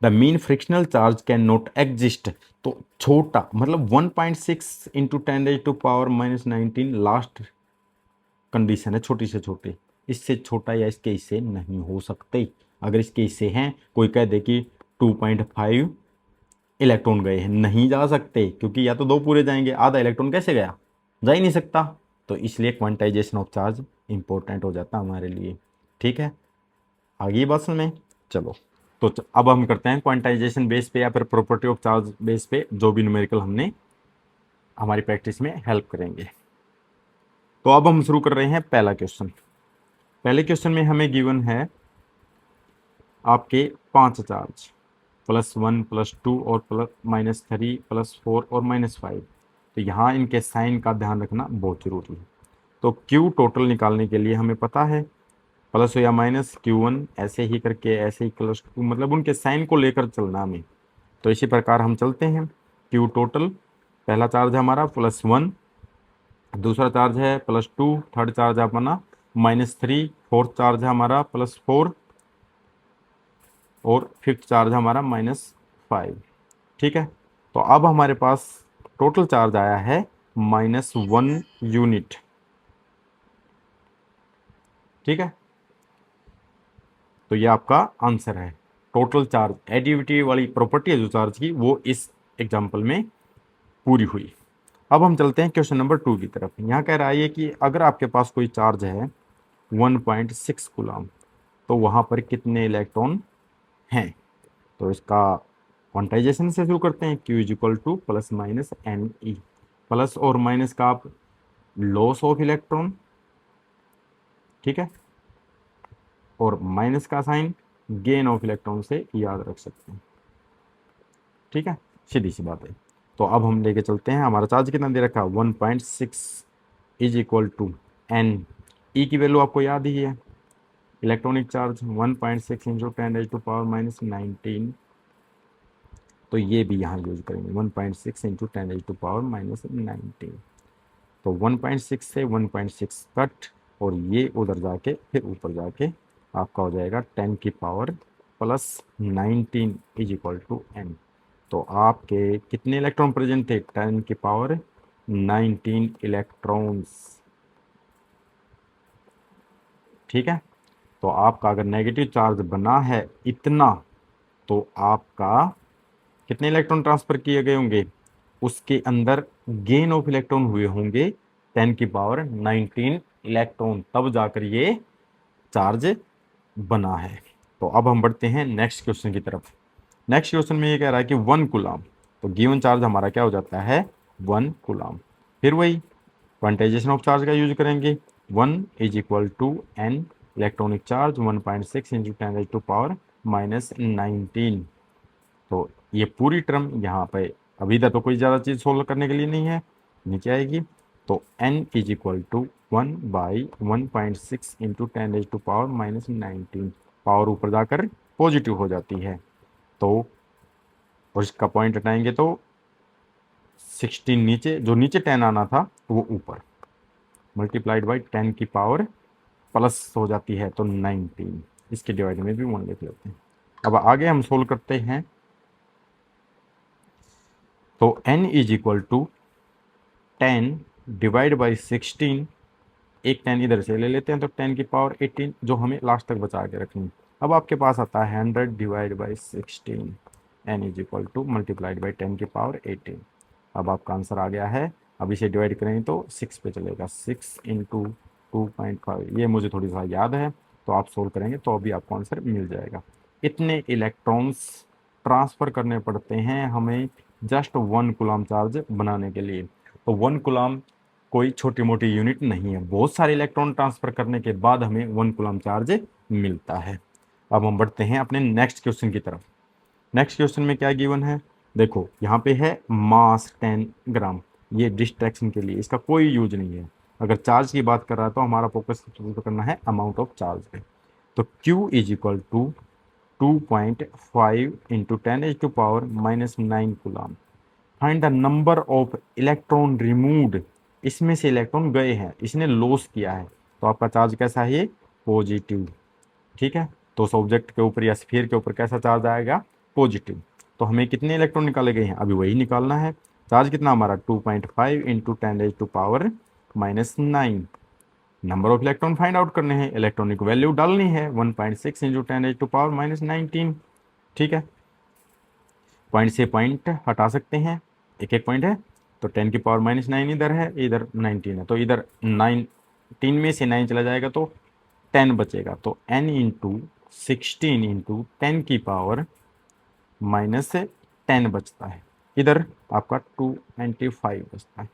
the mean frictional charge can not exist. तो छोटा मतलब 1.6 इंटू 10⁻⁻19 लास्ट कंडीशन है, छोटी से छोटी, इससे छोटा या इसके हिस्से नहीं हो सकते। अगर इसके हिस्से हैं, कोई कह दे कि 2.5 इलेक्ट्रॉन गए हैं, नहीं जा सकते, क्योंकि या तो 2 पूरे जाएंगे, आधा इलेक्ट्रॉन कैसे गया, जा ही नहीं सकता। तो इसलिए क्वांटाइजेशन ऑफ चार्ज इंपॉर्टेंट हो जाता है हमारे लिए। ठीक है, आगे बात में चलो। तो अब हम करते हैं क्वांटाइजेशन बेस पे या फिर प्रॉपर्टी ऑफ चार्ज बेस पे जो भी न्यूमेरिकल हमने हमारी प्रैक्टिस में हेल्प करेंगे। तो अब हम शुरू कर रहे हैं पहला क्वेश्चन। पहले क्वेश्चन में हमें गिवन है आपके 5 चार्ज, +1 +2 और -3 +4 और -5। तो यहाँ इनके साइन का ध्यान रखना बहुत जरूरी है। तो Q टोटल निकालने के लिए हमें पता है प्लस हो या माइनस Q1 ऐसे ही करके ऐसे ही +2, मतलब उनके साइन को लेकर चलना हमें। तो इसी प्रकार हम चलते हैं। Q टोटल, पहला चार्ज है हमारा +1, दूसरा चार्ज है +2, थर्ड चार्ज है अपना -3, फोर्थ चार्ज है हमारा +4 और फिफ्थ चार्ज है हमारा -5। ठीक है, तो अब हमारे पास टोटल चार्ज आया है -1 यूनिट। ठीक है, तो ये आपका आंसर है। टोटल चार्ज, एडिटिविटी वाली प्रॉपर्टी है जो चार्ज की, वो इस एग्जांपल में पूरी हुई। अब हम चलते हैं क्वेश्चन नंबर 2 की तरफ। यहाँ कह रहा है कि अगर आपके पास कोई चार्ज है 1.6 कूलम, तो वहाँ पर कितने इलेक्ट्रॉन हैं। तो इसका क्वांटाइजेशन से शुरू करते हैं। Q = +-NE, प्लस और माइनस का आप लॉस ऑफ इलेक्ट्रॉन, ठीक है, और माइनस का साइन गेन ऑफ इलेक्ट्रॉन से याद रख सकते हैं। ठीक है, सीधी सी बात है। तो अब हम लेके चलते हैं, हमारा चार्ज कितना दे रखा है 1.6 = N। E की वैल्यू आपको याद ही है, इलेक्ट्रॉनिक चार्ज 1.6 × 10⁻⁻19। तो ये भी यहाँ यूज करेंगे 1.6 × 10⁻⁻19। तो 1.6 से 1.6 कट, और ये उधर जाके फिर ऊपर जाके आपका हो जाएगा 10 की पावर +19 = N। तो आपके कितने इलेक्ट्रॉन प्रेजेंट थे, 10 की पावर 19 इलेक्ट्रॉन्स। ठीक है, तो आपका अगर नेगेटिव चार्ज बना है इतना, तो आपका कितने इलेक्ट्रॉन ट्रांसफर किए गए होंगे, उसके अंदर गेन ऑफ इलेक्ट्रॉन हुए होंगे 10 की पावर 19 इलेक्ट्रॉन, तब जाकर ये चार्ज बना है। तो अब हम बढ़ते हैं नेक्स्ट क्वेश्चन की तरफ। नेक्स्ट क्वेश्चन में ये कह रहा है कि 1 कूलम, तो गिवन चार्ज हमारा क्या हो जाता है 1 कूलम। फिर वही क्वांटाइजेशन ऑफ चार्ज का यूज करेंगे। 1 = N इलेक्ट्रॉनिक चार्ज 1.6 × 10⁻⁻19। तो ये पूरी टर्म यहाँ पे अभी तक तो कोई ज़्यादा चीज़ सोल्व करने के लिए नहीं है, नीचे आएगी। तो N = 1/1.6 × 10⁻⁻19, पावर ऊपर जाकर पॉजिटिव हो जाती है। तो और इसका पॉइंट हटाएंगे तो 16 नीचे, जो नीचे 10 आना था वो ऊपर, मल्टीप्लाइड बाई 10 की पावर प्लस हो जाती है, तो 19। इसके डिवाइड में भी 1 लिख लेते हैं। अब आगे हम सोल्व करते हैं। तो N = 10 डिवाइड बाई 16, एक 10 इधर से ले लेते हैं, तो 10 की पावर 18 जो हमें लास्ट तक बचा के रखनी। अब आपके पास आता है 100 divide by 16, N = multiplied by 10 की पावर 18। अब आपका आंसर आ गया है। अब इसे डिवाइड करेंगे तो 6 पे चलेगा, 6 × 2.5। ये मुझे थोड़ी सा याद है, तो आप सोल्व करेंगे तो अभी आपको आंसर मिल जाएगा। इतने इलेक्ट्रॉन्स ट्रांसफ़र करने पड़ते हैं हमें जस्ट 1 कूलम चार्ज बनाने के लिए। तो 1 कूलम कोई छोटी मोटी यूनिट नहीं है, बहुत सारे इलेक्ट्रॉन ट्रांसफर करने के बाद हमें 1 कूलम चार्ज मिलता है। अब हम बढ़ते हैं अपने नेक्स्ट क्वेश्चन की तरफ। नेक्स्ट क्वेश्चन में क्या गिवन है, देखो यहाँ पे है मास 10 ग्राम, ये डिस्ट्रैक्शन के लिए, इसका कोई यूज नहीं है। अगर चार्ज की बात कर रहा है तो हमारा फोकस करना है अमाउंट ऑफ चार्ज पे। तो Q is equal to 2.5 into 10⁻⁻⁹ coulomb. Find the number of electron removed, इसमें से इलेक्ट्रॉन गए हैं, इसने लॉस किया है, तो आपका चार्ज कैसा है, ये पॉजिटिव। ठीक है, तो उस ऑब्जेक्ट के ऊपर या स्फीयर के ऊपर कैसा चार्ज आएगा, पॉजिटिव। तो हमें कितने इलेक्ट्रॉन निकाले गए हैं, अभी वही निकालना है। चार्ज कितना हमारा 2.5 into 10⁻⁹ number of electron find out करने हैं, इलेक्ट्रॉनिक वैल्यू डालनी है 1.6 इंटू 10⁻⁻19। ठीक है, पॉइंट से पॉइंट हटा सकते हैं, एक एक पॉइंट है, तो 10⁻⁻9 इधर है, इधर 19 है, तो इधर 19 में से 9 चला जाएगा तो 10 बचेगा। तो n इंटू 16 इंटू 10⁻⁻10 बचता है, इधर आपका 295 बचता है।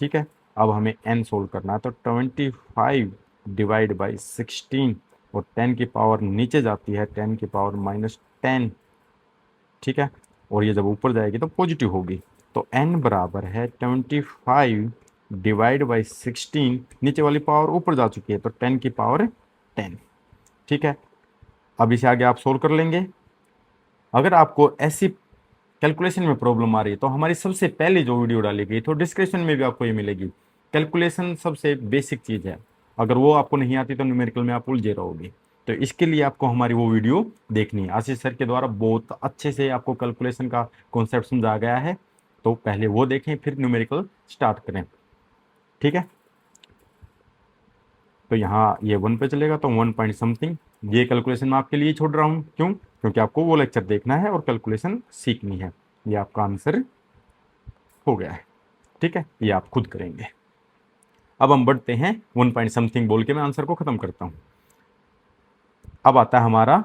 ठीक है, अब हमें n सोल्व करना है, तो 25 डिवाइड बाई 16 और 10 की पावर नीचे जाती है 10⁻⁻10। ठीक है, और ये जब ऊपर जाएगी तो पॉजिटिव होगी, तो n बराबर है 25 डिवाइड बाई 16, नीचे वाली पावर ऊपर जा चुकी है तो 10⁻10। ठीक है, अब इसे आगे आप सोल्व कर लेंगे। अगर आपको ऐसी कैलकुलेशन में प्रॉब्लम आ रही है तो हमारी सबसे पहले जो वीडियो डाली गई तो डिस्क्रिप्शन में भी आपको ये मिलेगी। कैलकुलेशन सबसे बेसिक चीज़ है, अगर वो आपको नहीं आती तो न्यूमेरिकल में आप उलझे रहोगे। तो इसके लिए आपको हमारी वो वीडियो देखनी है, आशीष सर के द्वारा बहुत अच्छे से आपको कैलकुलेशन का कॉन्सेप्ट समझाया गया है, तो पहले वो देखें फिर न्यूमेरिकल स्टार्ट करें। ठीक है, तो यहाँ ये 1 पे चलेगा तो 1 पॉइंट समथिंग, ये कैलकुलेशन मैं आपके लिए छोड़ रहा हूँ, क्यों, क्योंकि आपको वो लेक्चर देखना है और कैलकुलेशन सीखनी है। ये आपका आंसर हो गया है। ठीक है, ये आप खुद करेंगे। अब हम बढ़ते हैं 1 पॉइंट समथिंग बोल के मैं आंसर को ख़त्म करता हूँ। अब आता है हमारा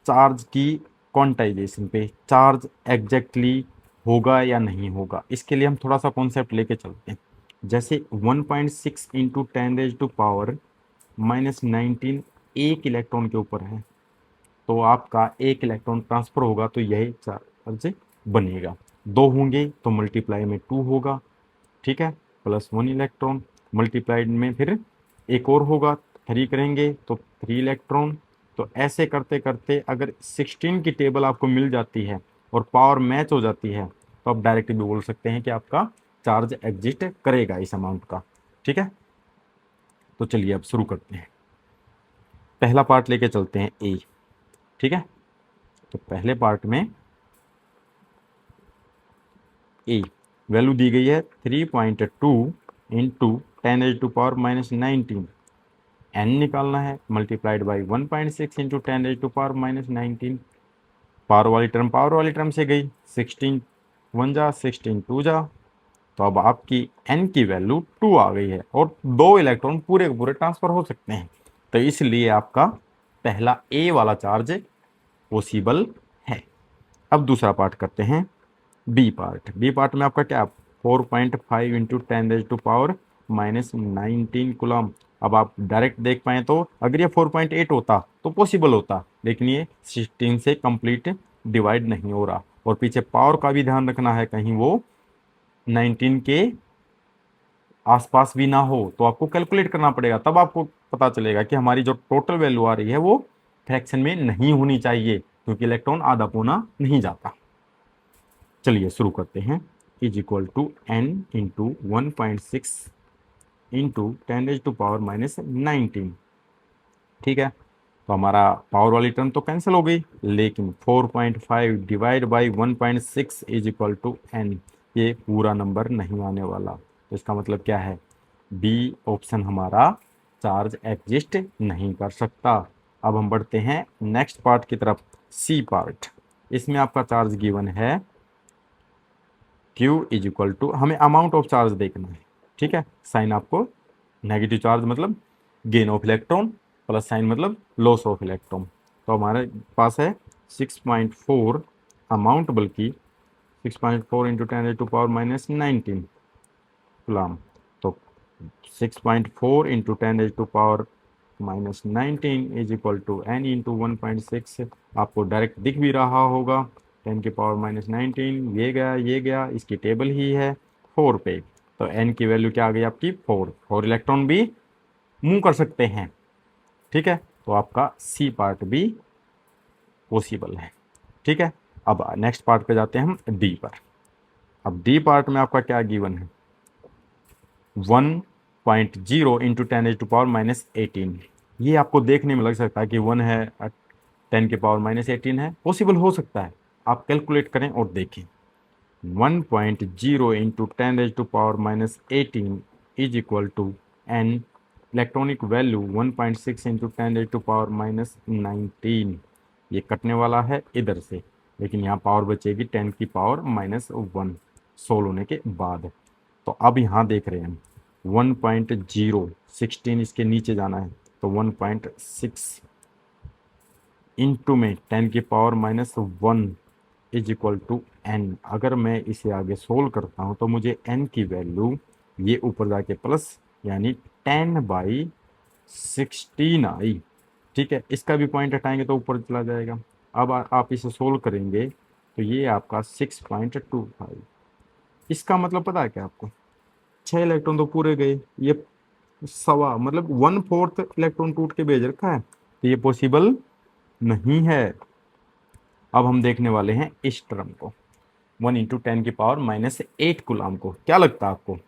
चार्ज की क्वांटाइजेशन पे, चार्ज एग्जैक्टली होगा या नहीं होगा, इसके लिए हम थोड़ा सा कॉन्सेप्ट लेके चलते हैं। जैसे 1.6 इंटू 10⁻⁻19 एक इलेक्ट्रॉन के ऊपर है, तो आपका एक इलेक्ट्रॉन ट्रांसफर होगा तो यही चार्ज बनेगा। 2 होंगे तो मल्टीप्लाई में 2 होगा। ठीक है, प्लस 1 इलेक्ट्रॉन मल्टीप्लाइड में फिर एक और होगा, 3 करेंगे तो 3 इलेक्ट्रॉन। तो ऐसे करते करते अगर 16 की टेबल आपको मिल जाती है और पावर मैच हो जाती है तो आप डायरेक्ट भी बोल सकते हैं कि आपका चार्ज एग्जिस्ट करेगा इस अमाउंट का। ठीक है, तो चलिए अब शुरू करते हैं। पहला पार्ट लेके चलते हैं ए। ठीक है, तो पहले पार्ट में ए वैल्यू दी गई है 3.2 इंटू 10⁻⁻19, n निकालना है, मल्टीप्लाइड बाई 1.6 इंटू 10⁻⁻19। पावर वाली टर्म से गई, 16 1 जा 16 2 जा, तो अब आपकी n की वैल्यू 2 आ गई है और 2 इलेक्ट्रॉन पूरे के पूरे ट्रांसफर हो सकते हैं, तो इसलिए आपका पहला ए वाला चार्ज पॉसिबल है। अब दूसरा पार्ट करते हैं, बी पार्ट। बी पार्ट में आपका क्या, 4.5 इंटू 10⁻⁻19 कूलम। अब आप डायरेक्ट देख पाएँ तो अगर ये 4.8 होता तो पॉसिबल होता, लेकिन ये 16 से कंप्लीट डिवाइड नहीं हो रहा, और पीछे पावर का भी ध्यान रखना है कहीं वो 19 के आसपास भी ना हो, तो आपको कैलकुलेट करना पड़ेगा, तब आपको पता चलेगा कि हमारी जो टोटल वैल्यू आ रही है वो फ्रैक्शन में नहीं होनी चाहिए, क्योंकि इलेक्ट्रॉन आधा पौना नहीं जाता। चलिए शुरू करते हैं। Is equal to n into 1.6 into 10⁻⁻19। ठीक है, तो हमारा पावर वाली टर्म तो कैंसिल हो गई, लेकिन 4.5 divide by 1.6 is equal to n, ये पूरा नंबर नहीं आने वाला, तो इसका मतलब क्या है, बी ऑप्शन हमारा चार्ज एग्जिस्ट नहीं कर सकता। अब हम बढ़ते हैं नेक्स्ट पार्ट की तरफ, सी पार्ट। इसमें आपका चार्ज गिवन है Q इज इक्वल टू, हमें अमाउंट ऑफ चार्ज देखना है। ठीक है, साइन आपको नेगेटिव चार्ज मतलब gain of electron, plus sign मतलब लॉस ऑफ इलेक्ट्रॉन। तो हमारे पास है 6.4 अमाउंट, बल्कि 6.4 into 10⁻⁻19 coulomb. 6.4 into 10⁻⁻19 is equal to n into 1.6। आपको डायरेक्ट दिख भी रहा होगा 10⁻⁻19 ये गया, इसकी टेबल ही है 4 पे। तो n की वैल्यू क्या आ गई आपकी 4 इलेक्ट्रॉन भी मूव कर सकते हैं। ठीक है, तो आपका सी पार्ट भी पॉसिबल है। ठीक है, अब नेक्स्ट पार्ट पे जाते हैं हम डी पर। अब डी पार्ट में आपका क्या गिवन है 1.0 इंटू 10⁻⁻18। ये आपको देखने में लग सकता है कि 1 है 10⁻⁻18 है, पॉसिबल हो सकता है। आप कैलकुलेट करें और देखें 1.0 into 10⁻⁻18 is equal to n electronic value 1.6 into 10⁻⁻19। ये कटने वाला है इधर से, लेकिन यहाँ पावर बचेगी 10⁻⁻1 सोल्व होने के बाद। तो अब यहाँ देख रहे हैं हम 1.0 16 इसके नीचे जाना है, तो 1.6 इंटू में 10⁻⁻1 इज इक्वल टू n। अगर मैं इसे आगे सोल्व करता हूँ तो मुझे n की वैल्यू ये ऊपर जाके प्लस यानी 10/16 आई। ठीक है, इसका भी पॉइंट हटाएंगे तो ऊपर चला जाएगा। अब आप इसे सोल्व करेंगे तो ये आपका 6.25। इसका मतलब पता है क्या आपको, 6 इलेक्ट्रॉन तो पूरे गए, ये सवा मतलब 1/4 इलेक्ट्रॉन टूट के भेज रखा है, तो ये पॉसिबल नहीं है। अब हम देखने वाले हैं इस टर्म को 1 इंटू 10⁻⁻8 कूलाम को। क्या लगता है आपको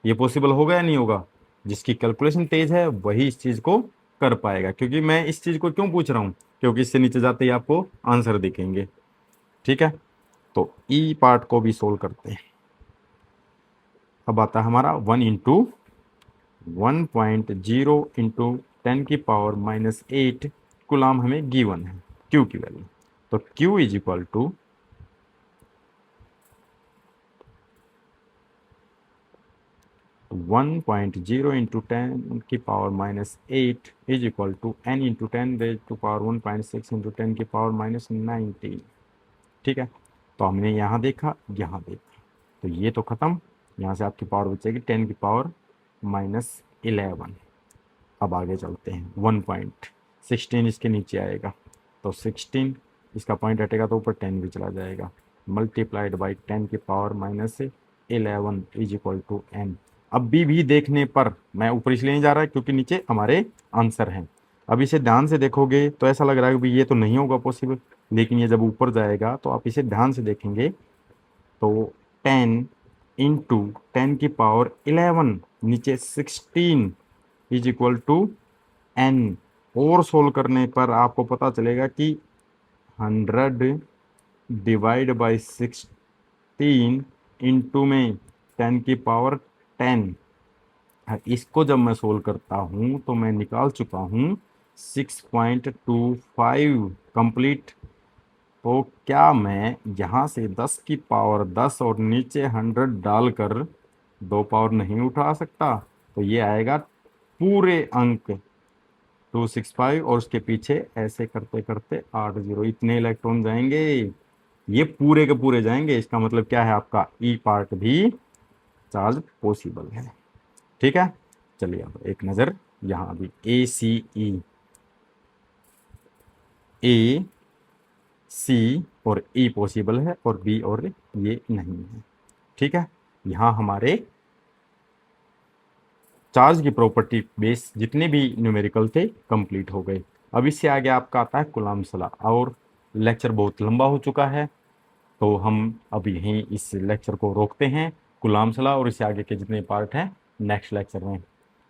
ये पॉसिबल होगा या नहीं होगा? जिसकी कैलकुलेशन तेज है वही इस चीज़ को कर पाएगा, क्योंकि मैं इस चीज़ को क्यों पूछ रहा हूँ, क्योंकि इससे नीचे जाते ही आपको आंसर दिखेंगे। ठीक है, तो ई पार्ट को भी सोल्व करते हैं। अब आता है हमारा 1 इंटू 1.0 इंटू 10⁻⁻8 कूलाम हमें गिवन है क्यू की वैल्यू। तो Q is equal to 1.0 into 10⁻⁻8 is equal to n into 10⁻1.6 into 10⁻⁻19। ठीक है, तो हमने यहाँ देखा यहाँ देखा, तो ये तो ख़त्म, यहाँ से आपकी पावर बचेगी 10⁻11। अब आगे चलते हैं 1.16 इसके नीचे आएगा, तो 16 इसका पॉइंट हटेगा तो ऊपर 10 भी चला जाएगा, multiplied by 10⁻11 is equal to n। अब भी देखने पर मैं ऊपर इसलिए नहीं जा रहा है क्योंकि नीचे हमारे आंसर हैं। अब इसे ध्यान से देखोगे तो ऐसा लग रहा है कि ये तो नहीं होगा पॉसिबल, लेकिन ये जब ऊपर जाएगा तो आप इसे ध्यान से देखेंगे तो 10 इंटू 10⁻11 नीचे 16 इज इक्वल टू n। और सोल्व करने पर आपको पता चलेगा कि 100 डिवाइड बाई 16 इंटू में 10⁻10। इसको जब मैं सोल्व करता हूँ तो मैं निकाल चुका हूँ 6.25 कंप्लीट। तो क्या मैं यहाँ से 10⁻10 और नीचे 100 डालकर 2 पावर नहीं उठा सकता? तो ये आएगा पूरे अंक 265 और उसके पीछे ऐसे करते करते 80 इतने इलेक्ट्रॉन जाएंगे, ये पूरे के पूरे जाएंगे। इसका मतलब क्या है, आपका ई पार्ट भी चार्ज पॉसिबल है। ठीक है, चलिए अब एक नज़र यहाँ भी ए सी और ई पॉसिबल है और बी और ये नहीं है। ठीक है, यहाँ हमारे चार्ज की प्रॉपर्टी बेस जितने भी न्यूमेरिकल थे कंप्लीट हो गए। अब इससे आगे आपका आता है कूलाम्स लॉ, और लेक्चर बहुत लंबा हो चुका है तो हम अब यहीं इस लेक्चर को रोकते हैं। कूलाम्स लॉ और इससे आगे के जितने पार्ट हैं नेक्स्ट लेक्चर में।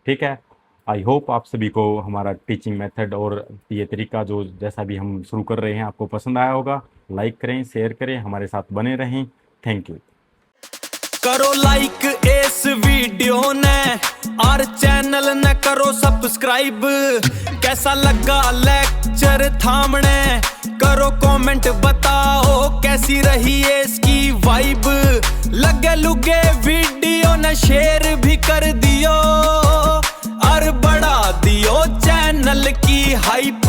ठीक है, आई होप आप सभी को हमारा टीचिंग मेथड और ये तरीका जो जैसा भी हम शुरू कर रहे हैं आपको पसंद आया होगा। लाइक करें, शेयर करें, हमारे साथ बने रहें। Thank you. करो लाइक इस वीडियो ने और चैनल ने करो सब्सक्राइब। कैसा लगा लेक्चर थामने, करो कमेंट बताओ कैसी रही है इसकी वाइब। लगे लुगे वीडियो ने शेयर भी कर दियो और बढ़ा दियो चैनल की हाइप।